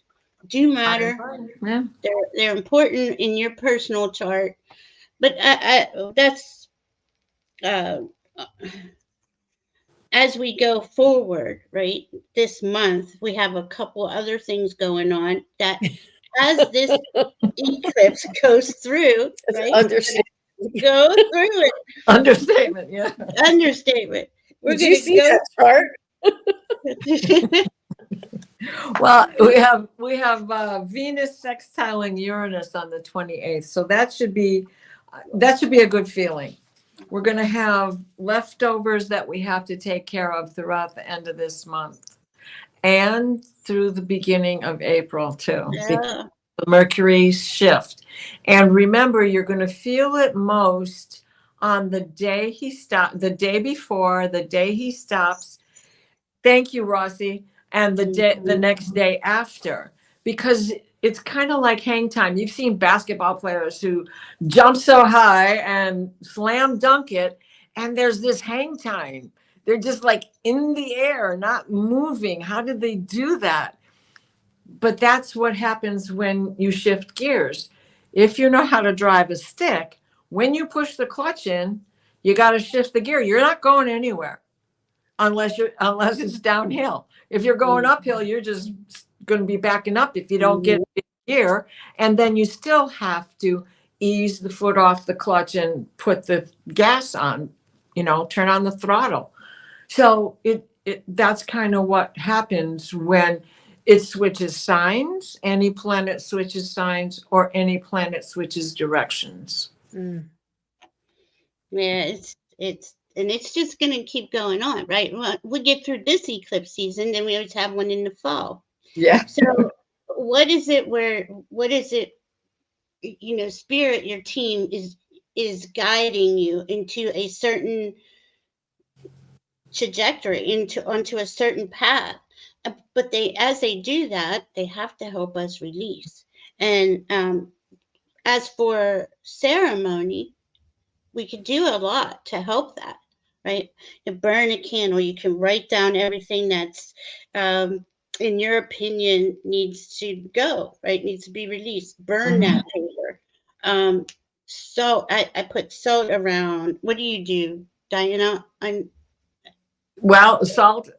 do matter. Yeah. They're important in your personal chart, but that's as we go forward, right? This month we have a couple other things going on that as this eclipse goes through, right? Understand. Go through it. Understatement, yeah. Understatement. We're Did you going to see go. that chart? Well, we have Venus sextiling Uranus on the 28th, so that should be a good feeling. We're going to have leftovers that we have to take care of throughout the end of this month and through the beginning of April too. Yeah. The Mercury shift. And remember, you're going to feel it most on the day the day before, the day he stops. Thank you, Rossi. And the next day after, because it's kind of like hang time. You've seen basketball players who jump so high and slam dunk it, and there's this hang time. They're just like in the air, not moving. How did they do that? But that's what happens when you shift gears. If you know how to drive a stick, when you push the clutch in, you got to shift the gear. You're not going anywhere unless it's downhill. If you're going uphill, you're just going to be backing up if you don't get gear. And then you still have to ease the foot off the clutch and put the gas on, turn on the throttle. So that's kind of what happens when it switches signs, any planet switches signs, or any planet switches directions. Mm. Yeah, it's just going to keep going on, right? We get through this eclipse season, then we always have one in the fall. Yeah. So what is it, Spirit, your team is guiding you into a certain trajectory, onto a certain path. But as they do that, they have to help us release. And as for ceremony, we could do a lot to help that, right? You burn a candle, you can write down everything that's, in your opinion, needs to go, right? Needs to be released. Burn that paper. So I put salt around. What do you do, Diana? Well, salt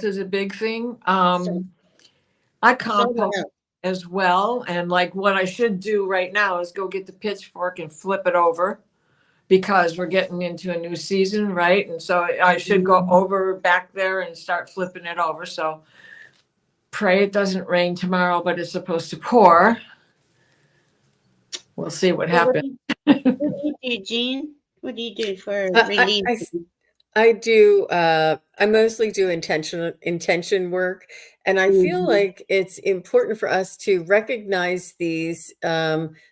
is a big thing. I compost as well. And like what I should do right now is go get the pitchfork and flip it over, because we're getting into a new season, right? And so I should go over back there and start flipping it over. So pray it doesn't rain tomorrow, but it's supposed to pour. We'll see what happens. What do you do, Jean? What do you do for relief? I do. I mostly do intention work, and I feel like it's important for us to recognize these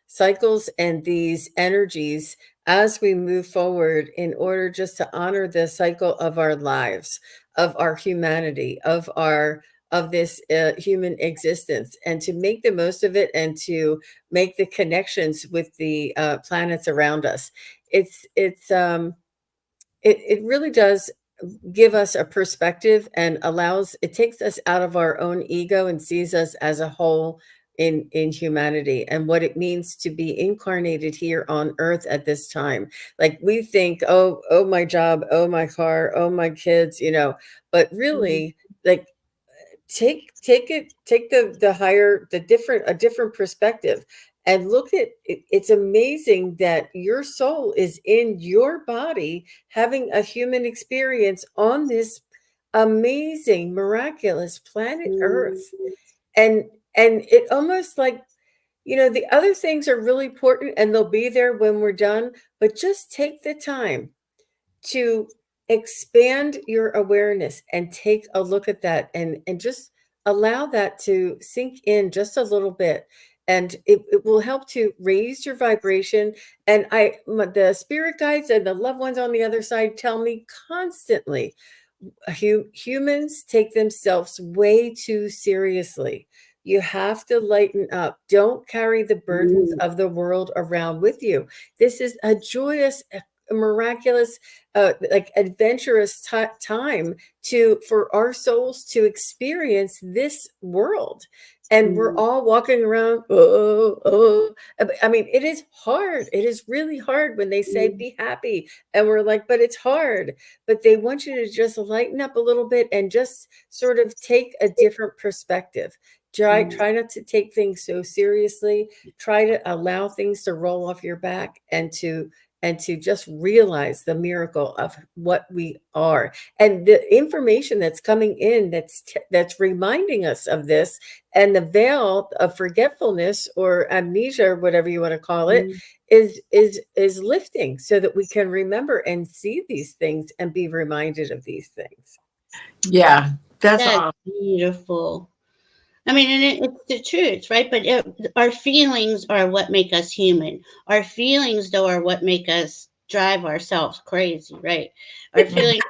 cycles and these energies as we move forward, in order just to honor the cycle of our lives, of our humanity, of this human existence, and to make the most of it, and to make the connections with the planets around us. It really does give us a perspective, and it takes us out of our own ego and sees us as a whole in humanity, and what it means to be incarnated here on earth at this time. Like, we think, oh, my job, oh, my car, oh, my kids, but really, like, take a different perspective, and look at it. It's amazing that your soul is in your body, having a human experience on this amazing, miraculous planet Earth. And it almost like, the other things are really important, and they'll be there when we're done, but just take the time to expand your awareness and take a look at that, and just allow that to sink in just a little bit, and it will help to raise your vibration. And the spirit guides and the loved ones on the other side tell me constantly, humans take themselves way too seriously. You have to lighten up. Don't carry the burdens of the world around with you. This is a joyous, miraculous, like adventurous time for our souls to experience this world. And we're all walking around, I mean, it is hard. It is really hard when they say be happy, and we're like, but it's hard. But they want you to just lighten up a little bit and just sort of take a different perspective. Try not to take things so seriously. Try to allow things to roll off your back, and to just realize the miracle of what we are, and the information that's coming in, that's reminding us of this, and the veil of forgetfulness or amnesia, or whatever you want to call it, is lifting, so that we can remember and see these things and be reminded of these things. Yeah, that's awesome. Beautiful. I mean, and it's the truth, right? But our feelings are what make us human. Our feelings, though, are what make us drive ourselves crazy, right? Our feelings,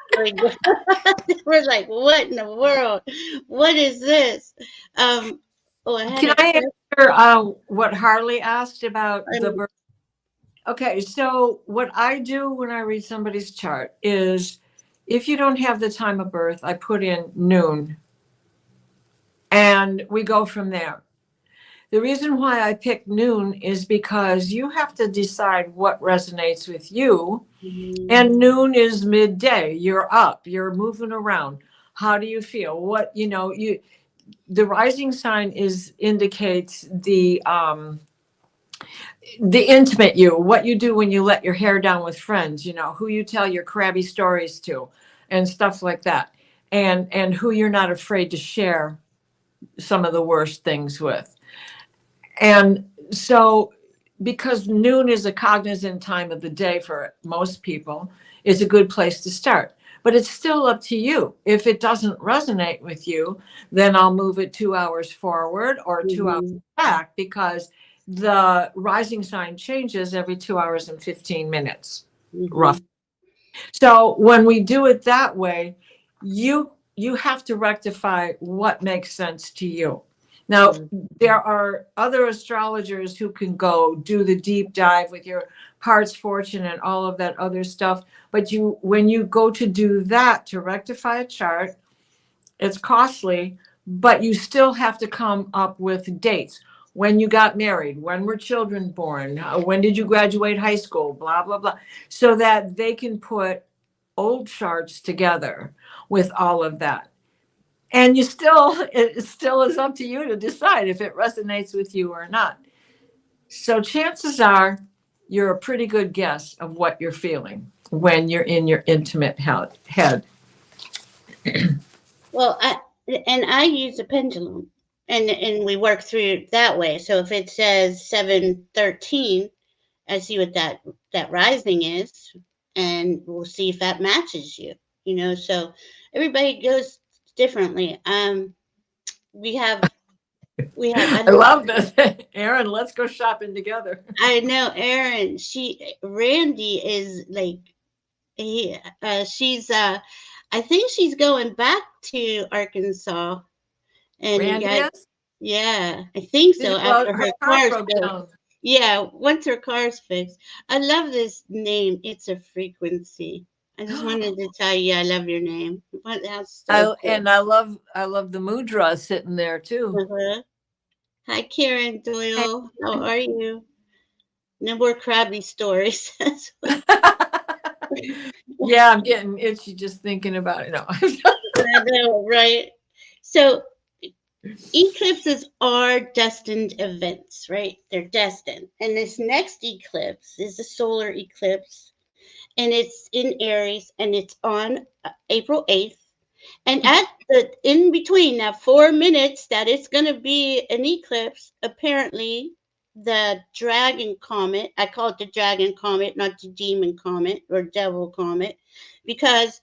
we're like, what in the world? What is this? Oh, Can I answer what Harley asked about the birth? Okay, so what I do when I read somebody's chart is, if you don't have the time of birth, I put in noon, and we go from there. The reason why I pick noon is because you have to decide what resonates with you. And noon is midday. You're up, you're moving around. How do you feel? What, the rising sign indicates the intimate you, what you do when you let your hair down with friends, who you tell your crabby stories to and stuff like that. And who you're not afraid to share some of the worst things with. And so, because noon is a cognizant time of the day for most people, it's a good place to start. But it's still up to you. If it doesn't resonate with you, then I'll move it 2 hours forward or 2 hours back, because the rising sign changes every 2 hours and 15 minutes, roughly. So when we do it that way, you have to rectify what makes sense to you. Now, there are other astrologers who can go do the deep dive with your parts fortune and all of that other stuff. But when you go to do that to rectify a chart, it's costly, but you still have to come up with dates. When you got married, when were children born, when did you graduate high school, blah, blah, blah, so that they can put old charts together with all of that. And it still is up to you to decide if it resonates with you or not. So chances are you're a pretty good guess of what you're feeling when you're in your intimate head. Well, I use a pendulum, and we work through it that way. So if it says 7:13, I see what that rising is, and we'll see if that matches you. So everybody goes differently. We have. I love this, Erin. Let's go shopping together. I know Erin. Randy is like, she's I think she's going back to Arkansas, and Randy is? Yeah, I think so. After her car's broke down. Yeah, once her car's fixed. I love this name. It's a frequency. I just wanted to tell you I love your name. That's so cool. And I love the mudra sitting there too. Hi, Karen Doyle. How are you? No more crabby stories. Yeah, I'm getting itchy just thinking about it. No. I know, right? So eclipses are destined events, right? They're destined. And this next eclipse is a solar eclipse, and it's in Aries, and it's on April 8th. And in between that 4 minutes that it's going to be an eclipse, apparently the dragon comet, I call it the dragon comet, not the demon comet or devil comet, because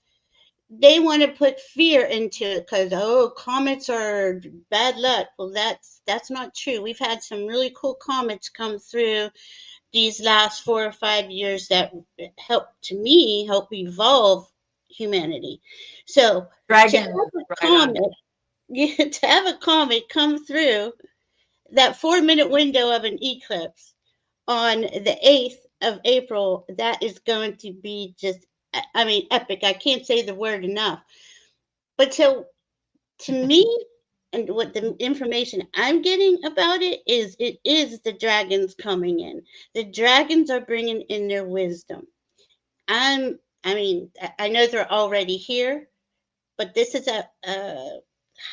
they want to put fear into it, because comets are bad luck. Well, that's not true. We've had some really cool comets come through these last 4 or 5 years that help evolve humanity. So dragon, to have a comet come through that 4-minute window of an eclipse on the 8th of April, that is going to be just, epic. I can't say the word enough. But so, to me, and what the information I'm getting about it is the dragons coming in. The dragons are bringing in their wisdom. I know they're already here, but this is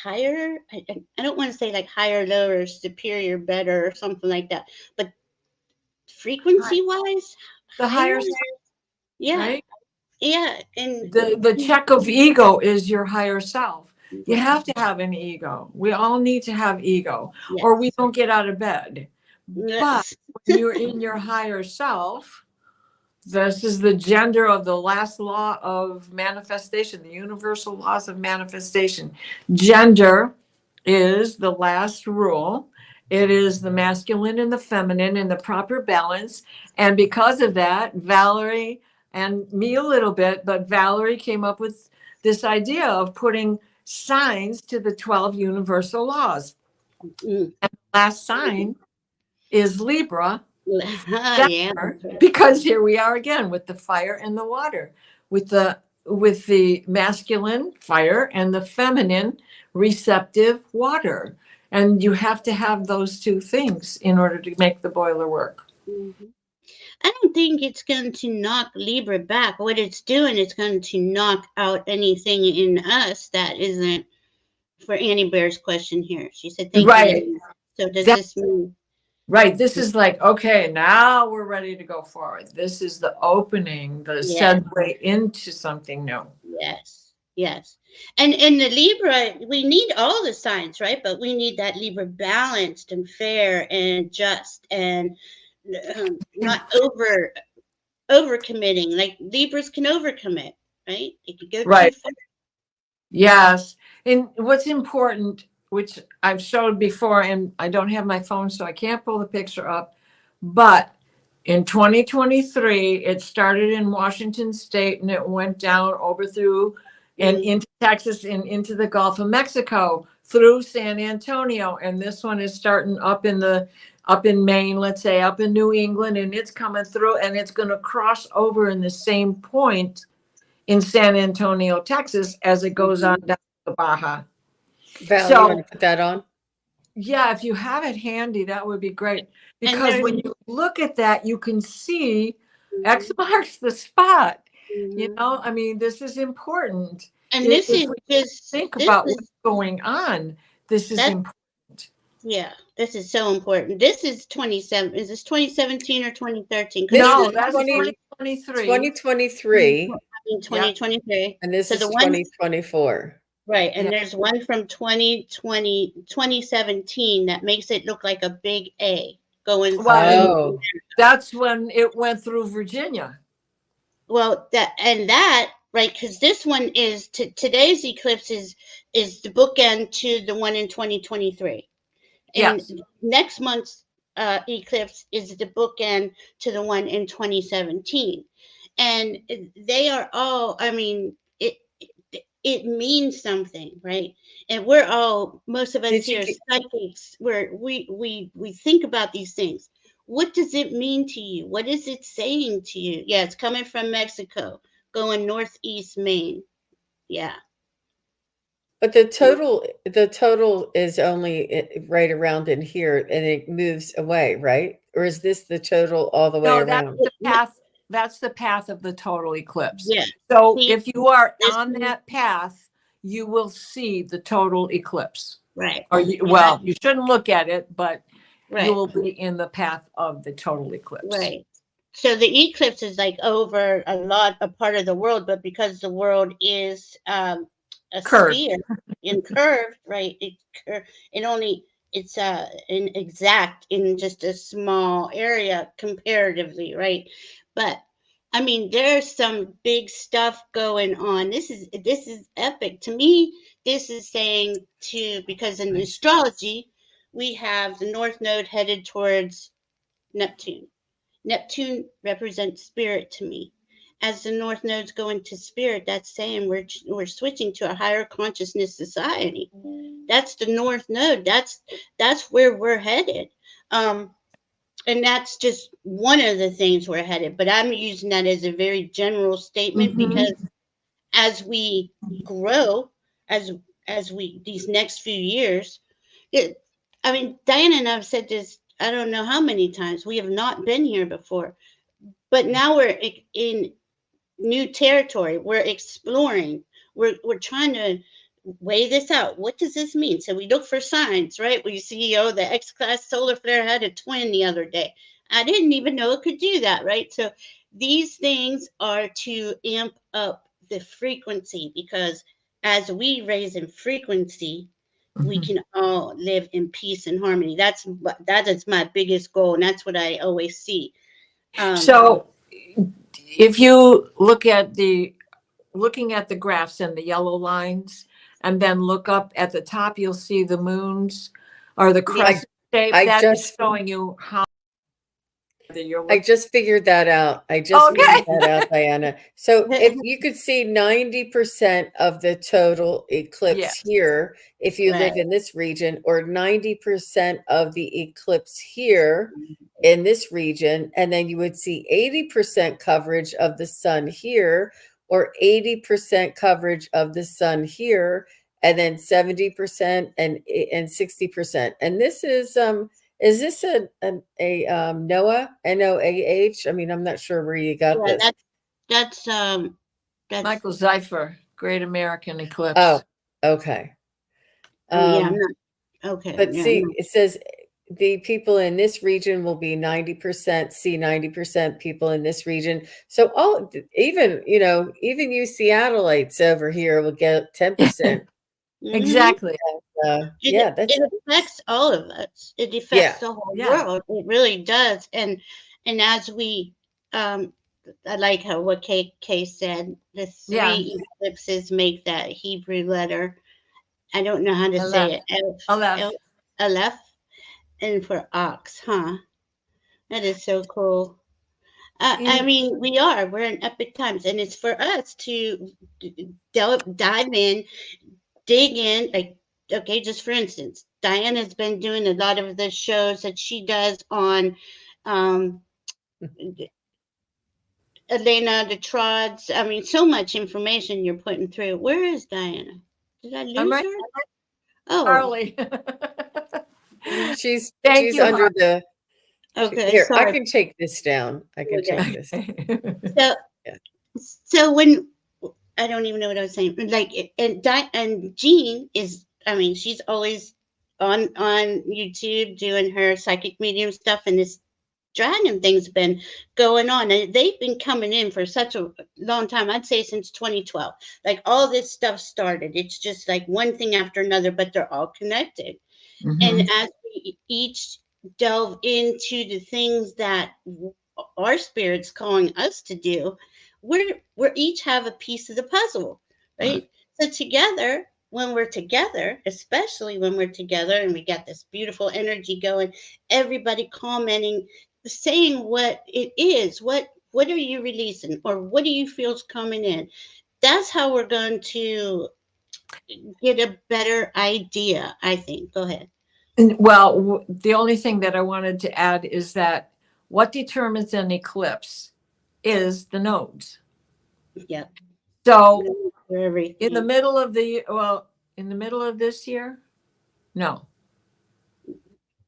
higher. I don't want to say like higher, lower, superior, better, or something like that, but frequency wise, The higher. higher self, Yeah, right? yeah, and The check of ego is your higher self. You right, have to have an ego. We all need to have ego, or we yes, don't get out of bed. But yes. when you're in your higher self, this is the gender of the last law of manifestation, the universal laws of manifestation. Gender is the last rule. It is the masculine and the feminine in the proper balance. And because of that, Valerie and me a little bit, but Valerie came up with this idea of putting signs to the 12 universal laws. Mm. And the last sign is Libra, Yeah, because here we are again with the fire and the water, with the masculine fire and the feminine receptive water, and you have to have those two things in order to make the boiler work. mhm. I don't think it's going to knock Libra back. What it's doing is going to knock out anything in us that isn't for Annie Bear's question here. She said, thank you, Right. Annie. So does That- this mean? Right. This is like, okay, now we're ready to go forward. This is the opening, the Yeah. segue into something new. Yes, yes. And in the Libra, we need all the signs, right? But we need that Libra balanced and fair and just and not over committing. Like Libras can overcommit, right? They could go too Right. far. Yes. And what's important, which I've showed before, and I don't have my phone, so I can't pull the picture up, but in 2023, it started in Washington State and it went down over through and into Texas and into the Gulf of Mexico through San Antonio. And this one is starting up in Maine, let's say, up in New England, and it's coming through and it's going to cross over in the same point in San Antonio, Texas, as it goes on down to Baja. Val, you So, want to put that on? yeah, if you have it handy, that would be great. And Because there's when you look at that, you can see X Mhm, marks the spot. You mhm. know, I mean, this is important. And If this is we just think this about is what's going on, this is that important. yeah, this is so important. This is 27. Is this 2017 or 2013? Because This is No, that's 20 2023. 2023, 2023. and this So is the one 2024. right, and Yeah. there's one from 2017 that makes it look like a big A going through. Well, Oh, that's when it went through Virginia. Well, that right, because this one is today's eclipse is the bookend to the one in 2023, and Yes. next month's eclipse is the bookend to the one in 2017, and they are all. I mean, it means something, right? And we're all, most of us did you here, get, psychics. We think about these things. What does it mean to you? What is it saying to you? Yeah, it's coming from Mexico, going northeast Maine. Yeah. but the total is only right around in here and it moves away, right? Or is this the total all the way No, that's around? the path. That's the path of the total eclipse. Yeah. So See, if you are this on that path, you will see the total eclipse. right. Or well, you shouldn't look at it, but you Right. will be in the path of the total eclipse. Right. So the eclipse is like over a part of the world, but because the world is a Curved. sphere and curved, right? It only it's exact in just a small area comparatively, right? But I mean, there's some big stuff going on. This is epic to me. This is saying because in astrology we have the North Node headed towards Neptune. Neptune represents spirit to me. As the North Node's going to spirit, that's saying we're switching to a higher consciousness society. That's the North Node. That's where we're headed. And that's just one of the things we're headed. But I'm using that as a very general statement because as we grow, as we these next few years, I mean, Diana and I've said this. I don't know how many times we have not been here before. But now we're in new territory. We're exploring. We're trying to weigh this out. What does this mean? So we look for signs, right? We see, oh, the X-class solar flare had a twin the other day. I didn't even know it could do that, right? So these things are to amp up the frequency, because as we raise in frequency, we Mhm. can all live in peace and harmony. That is my biggest goal, and that's what I always see. So if you looking at the graphs and the yellow lines, and then look up at the top, you'll see the moons or the Yeah, crescent shape. I That is just showing you how you're I looking. just figured that out. I just figured Okay. that out, Diana. So if you could see 90% of the total eclipse Yes. here, if you right. live in this region, or 90% of the eclipse here in this region, and then you would see 80% coverage of the sun here, or 80% coverage of the sun here, and then 70% and 60%. And this is this a Noah, Noah? I mean, I'm not sure where you got Yeah, this. that's Michael Zeifer, Great American Eclipse. Oh, okay. yeah, I'm not okay. But Yeah, see, it says the people in this region will be 90%, see 90% people in this region. So even even you Seattleites over here will get 10%. Exactly. Yeah, that's it affects all of us. It affects yeah. the whole Yeah. world. It really does. And as we, I like how what Kay said. The Yeah. three eclipses make that Hebrew letter. I don't know how to say Aleph. it. Elf, Aleph. elf, Aleph, and for ox, huh? That is so cool. I In, mean, we're in epic times, and it's for us to dive in, dig in. Like, okay, just for instance, Diana's been doing a lot of the shows that she does on um, Elena, the Trods. I mean, so much information you're putting through. Where is Diana? Did I I'm lose right, her? Oh, Harley. She's Thank she's you, under the okay, here. I sorry. can take this down. I can Okay. take this. Harley. So, Yeah. so when I don't even know what I was saying. Like, and Jean is, I mean, she's always on YouTube doing her psychic medium stuff, and this dragon thing's been going on, and they've been coming in for such a long time. I'd say since 2012. Like, all this stuff started. It's just like one thing after another, but they're all connected. And Mhm. as we each delve into the things that our spirit's calling us to do, we're each have a piece of the puzzle, right? So together, when we're together, especially when we're together and we got this beautiful energy going, everybody commenting, saying what it is, what are you releasing, or what do you feel's coming in? That's how we're going to get a better idea, I think. Go ahead. Well, the only thing that I wanted to add is that what determines an eclipse is the nodes. Yeah. So For in the everything. middle of in the middle of this year, no,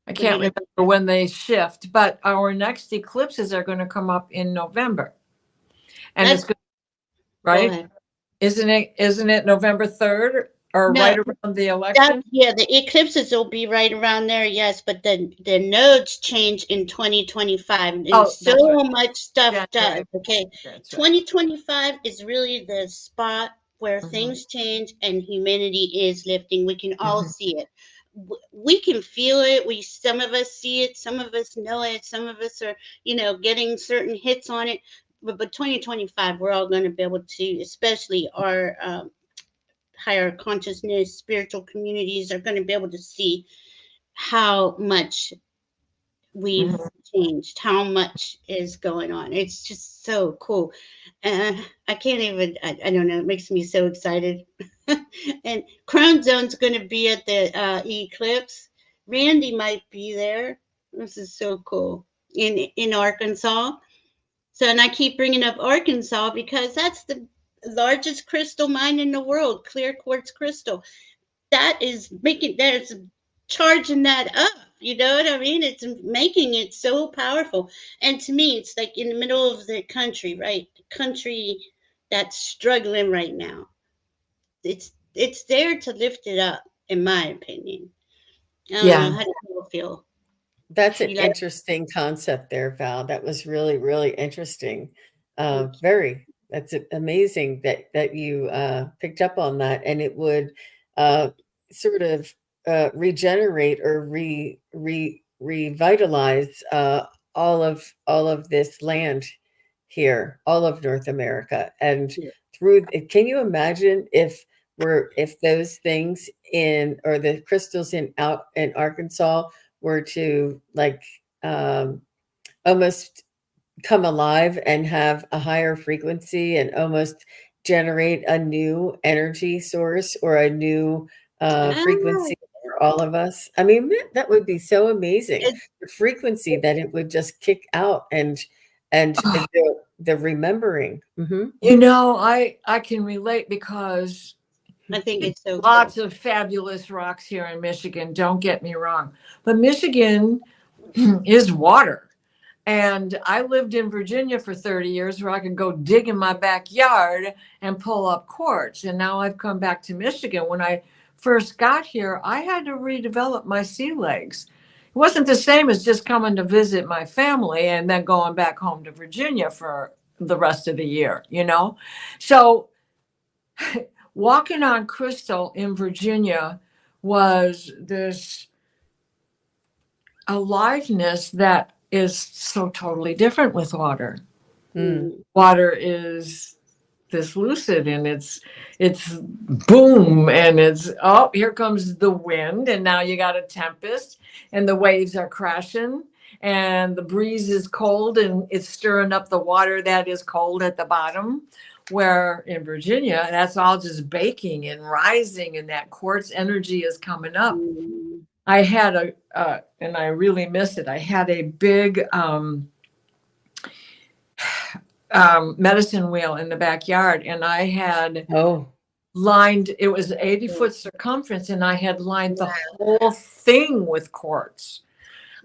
I What do you can't remember when they shift, but our next eclipses are going to come up in November. And That's it's good, go right? ahead. Isn't it November 3rd or No, right around the that election? yeah, the eclipses will be right around there, yes, but the nodes change in 2025, and Oh, so that's right. much stuff does. January. Okay, That's right. 2025 is really the spot where Mhm. things change and humanity is lifting. We can all Mhm. see it. We can feel it. Some of us see it, some of us know it, some of us are, getting certain hits on it. But 2025, we're all going to be able to, especially our higher consciousness, spiritual communities are going to be able to see how much we've Mhm. changed, how much is going on. It's just so cool. I can't even, I don't know, it makes me so excited. And Crown Zone's going to be at the eclipse. Randy might be there. This is so cool in Arkansas. So, and I keep bringing up Arkansas because that's the largest crystal mine in the world, clear quartz crystal. That is making there's charging that up. You know what I mean? It's making it so powerful. And to me, it's like in the middle of the country, right? The country that's struggling right now. It's it's there to lift it up, in my opinion. I don't Yeah. know. How do you feel? That's an You like interesting concept there, Val. That was really, really interesting. it? Very. That's amazing that you picked up on that, and it would uh, sort of regenerate or revitalize all of this land here, all of North America, and Yeah. through. Can you imagine if those things in or the crystals out in Arkansas were to like um, almost come alive and have a higher frequency and almost generate a new energy source or a new Ah, frequency for all of us. I mean, that would be so amazing. it's, The frequency that it would just kick out and the remembering. Hmm. You know, I can relate because I think it's so lots cool. of fabulous rocks here in Michigan, don't get me wrong. But Michigan is water. And I lived in Virginia for 30 years where I could go dig in my backyard and pull up quartz. And now I've come back to Michigan. When I first got here, I had to redevelop my sea legs. It wasn't the same as just coming to visit my family and then going back home to Virginia for the rest of the year, you know? So walking on crystal in Virginia was this aliveness that is so totally different with water. Mm. Water is this lucid and it's boom and it's oh, here comes the wind and now you got a tempest and the waves are crashing and the breeze is cold and it's stirring up the water that is cold at the bottom. Where in Virginia, that's all just baking and rising, and that quartz energy is coming up. Mm. I had and I really miss it. I had a big medicine wheel in the backyard, and I had Oh, lined, it was 80-foot circumference, and I had lined the whole thing with quartz.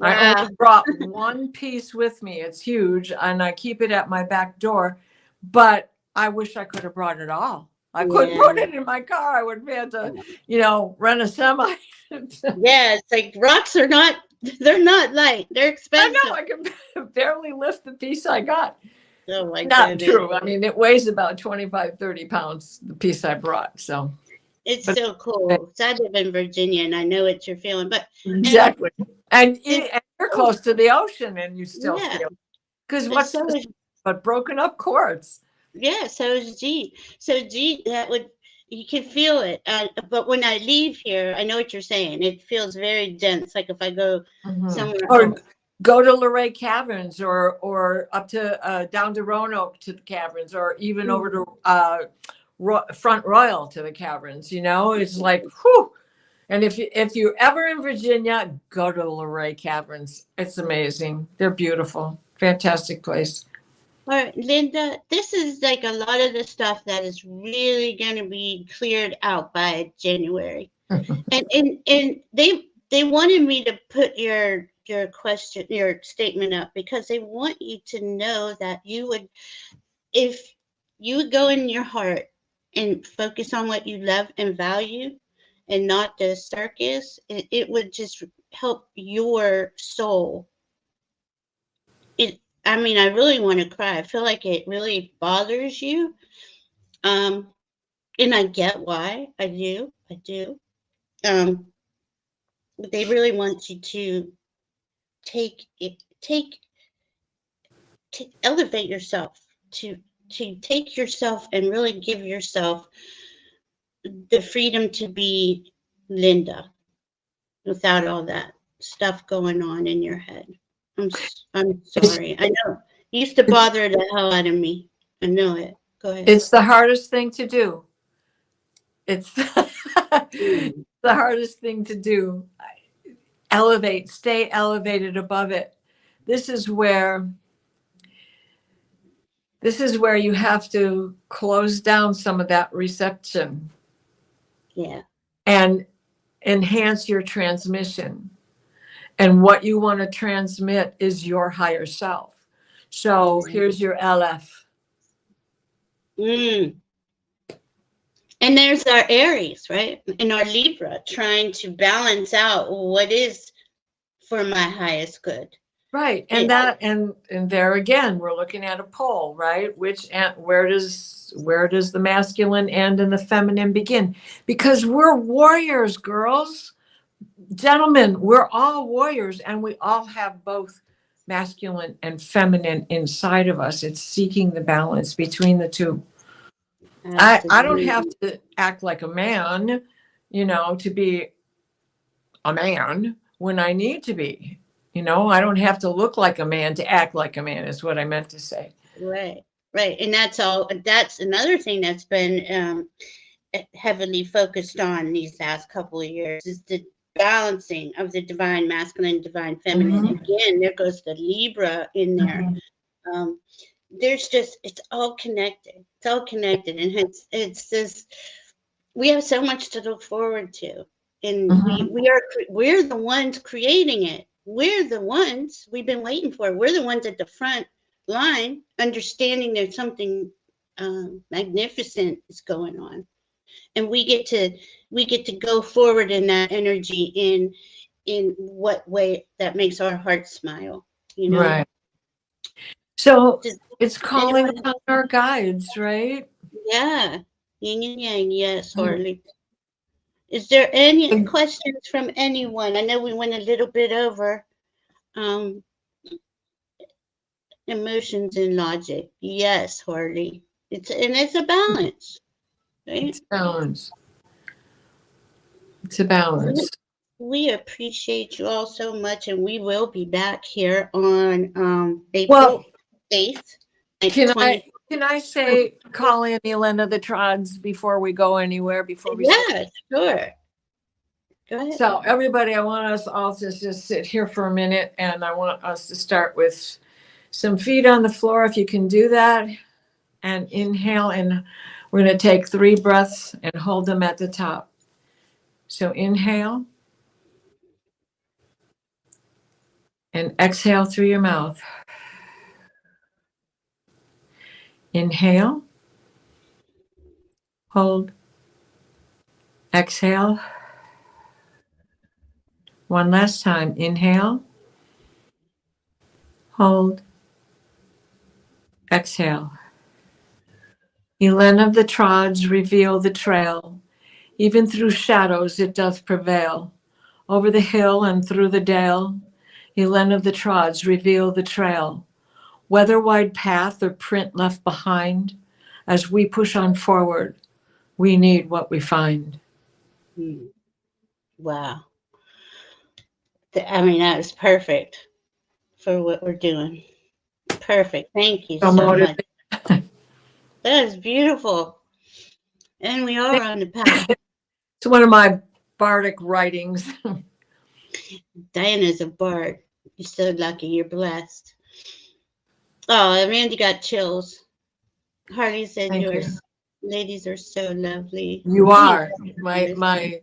I Wow. only brought one piece with me. It's huge, and I keep it at my back door, but I wish I could have brought it all. I couldn't Yeah. put it in my car. I would have had to, rent a semi. Yeah, it's like rocks are not, they're not light. They're I expensive. know I could barely lift the piece I got. Oh my Not goodness. true. I mean, it weighs about 25, 30 pounds, the piece I brought. So It's but- so cool. So I live in Virginia and I know what you're feeling, but exactly. And It's- you're close to the ocean and you still yeah, feel. Because but what's so this is, but broken up quartz? yeah, so is G. So G, that would, you can feel it. But when I leave here, I know what you're saying. It feels very dense. Like if I go somewhere Or else. go to Luray Caverns or up to down to Roanoke to the caverns or even over to Front Royal to the caverns. It's like whew. And if you're ever in Virginia, go to Luray Caverns. It's amazing. They're beautiful. Fantastic place. All right, Linda, this is like a lot of the stuff that is really going to be cleared out by January. And they wanted me to put your statement up because they want you to know that if you would go in your heart and focus on what you love and value and not the circus, it would just help your soul. I mean, I really want to cry. I feel like it really bothers you. And I get why. I do. But they really want you to take to elevate yourself, to take yourself and really give yourself the freedom to be Linda without all that stuff going on in your head. I'm sorry. I know it used to bother the hell out of me. I know it. Go ahead. It's the hardest thing to do. It's the hardest thing to do. Elevate, stay elevated above it. This is where you have to close down some of that reception. Yeah. And enhance your transmission. And what you want to transmit is your higher self. So here's your LF. And there's our Aries, right? And our Libra trying to balance out what is for my highest good. Right. And there again, we're looking at a pole, right? Where does the masculine end and the feminine begin? Because we're warriors, girls. Gentlemen, we're all warriors, and we all have both masculine and feminine inside of us. It's seeking the balance between the two. I don't have to act like a man, to be a man when I need to be. I don't have to look like a man to act like a man, is what I meant to say. Right. And that's another thing that's been heavily focused on these last couple of years, is the balancing of the divine masculine, divine feminine. Mhm. Again, there goes the Libra in there. It's all connected. It's all connected. And it's this, we have so much to look forward to. And we're the ones creating it. We're the ones we've been waiting for. We're the ones at the front line, understanding there's something magnificent is going on, and we get to go forward in that energy in what way that makes our heart smile. Right. So it's calling upon our guides, right? Yeah, yin and yang. Yes, Harley. Is there any questions from anyone? I know we went a little bit over emotions and logic. Yes, Harley. It's a balance, right? It's balance. It's a balance. We appreciate you all so much, and we will be back here on April 8th. Can I say, call in Yelena the Trods before we go anywhere? Yeah, sure. Go ahead. So everybody, I want us all to just sit here for a minute, and I want us to start with some feet on the floor, if you can do that, and inhale, and we're going to take 3 breaths and hold them at the top. So inhale and exhale through your mouth. Inhale, hold, exhale. One last time. Inhale, hold, exhale. Yelena of the Trods, reveal the trail. Even through shadows it doth prevail. Over the hill and through the dale, Yelena of the Trods, reveal the trail. Whether wide path or print left behind, as we push on forward, we need what we find. Wow. I mean, that was perfect for what we're doing. Perfect. Thank you so much. That is beautiful. And we are on the path. It's one of my bardic writings. Diana's a bard. You're so lucky. You're blessed. Oh, Randy got chills. Harley said yours. Ladies are so lovely. You are. My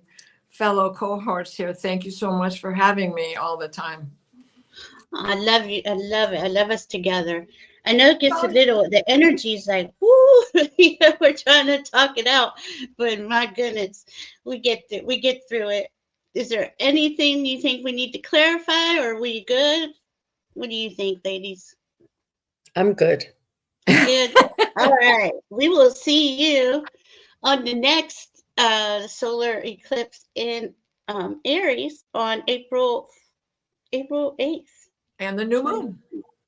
fellow cohorts here, thank you so much for having me all the time. I love you. I love it. I love us together. I know it gets a little, the energy is like, whoo, we're trying to talk it out, but my goodness, we get through it. Is there anything you think we need to clarify, or are we good? What do you think, ladies? I'm good. Good. All right. We will see you on the next solar eclipse in Aries on April 8th. And the new moon.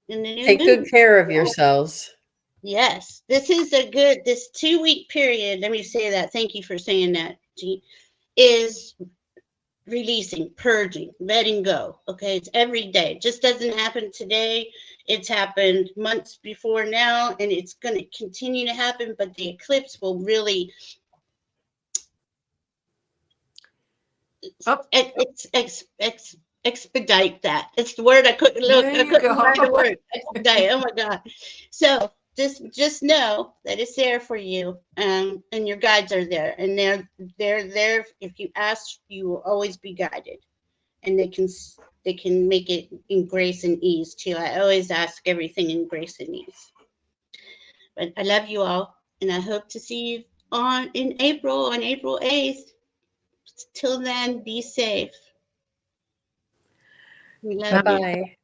Take good care of yourselves. Yes. This is this 2-week period, let me say that. Thank you for saying that, Jean, is releasing, purging, letting go. Okay. It's every day. It just doesn't happen today. It's happened months before now, and it's going to continue to happen, but the eclipse will really expedite that. It's the word I couldn't look. I couldn't find the word. Expedite. Oh my God. So just know that it's there for you, and your guides are there, and they're there. If you ask, you will always be guided, and they can make it in grace and ease too. I always ask everything in grace and ease. But I love you all, and I hope to see you in April, on April 8th. Till then, be safe. We love you. Bye-bye.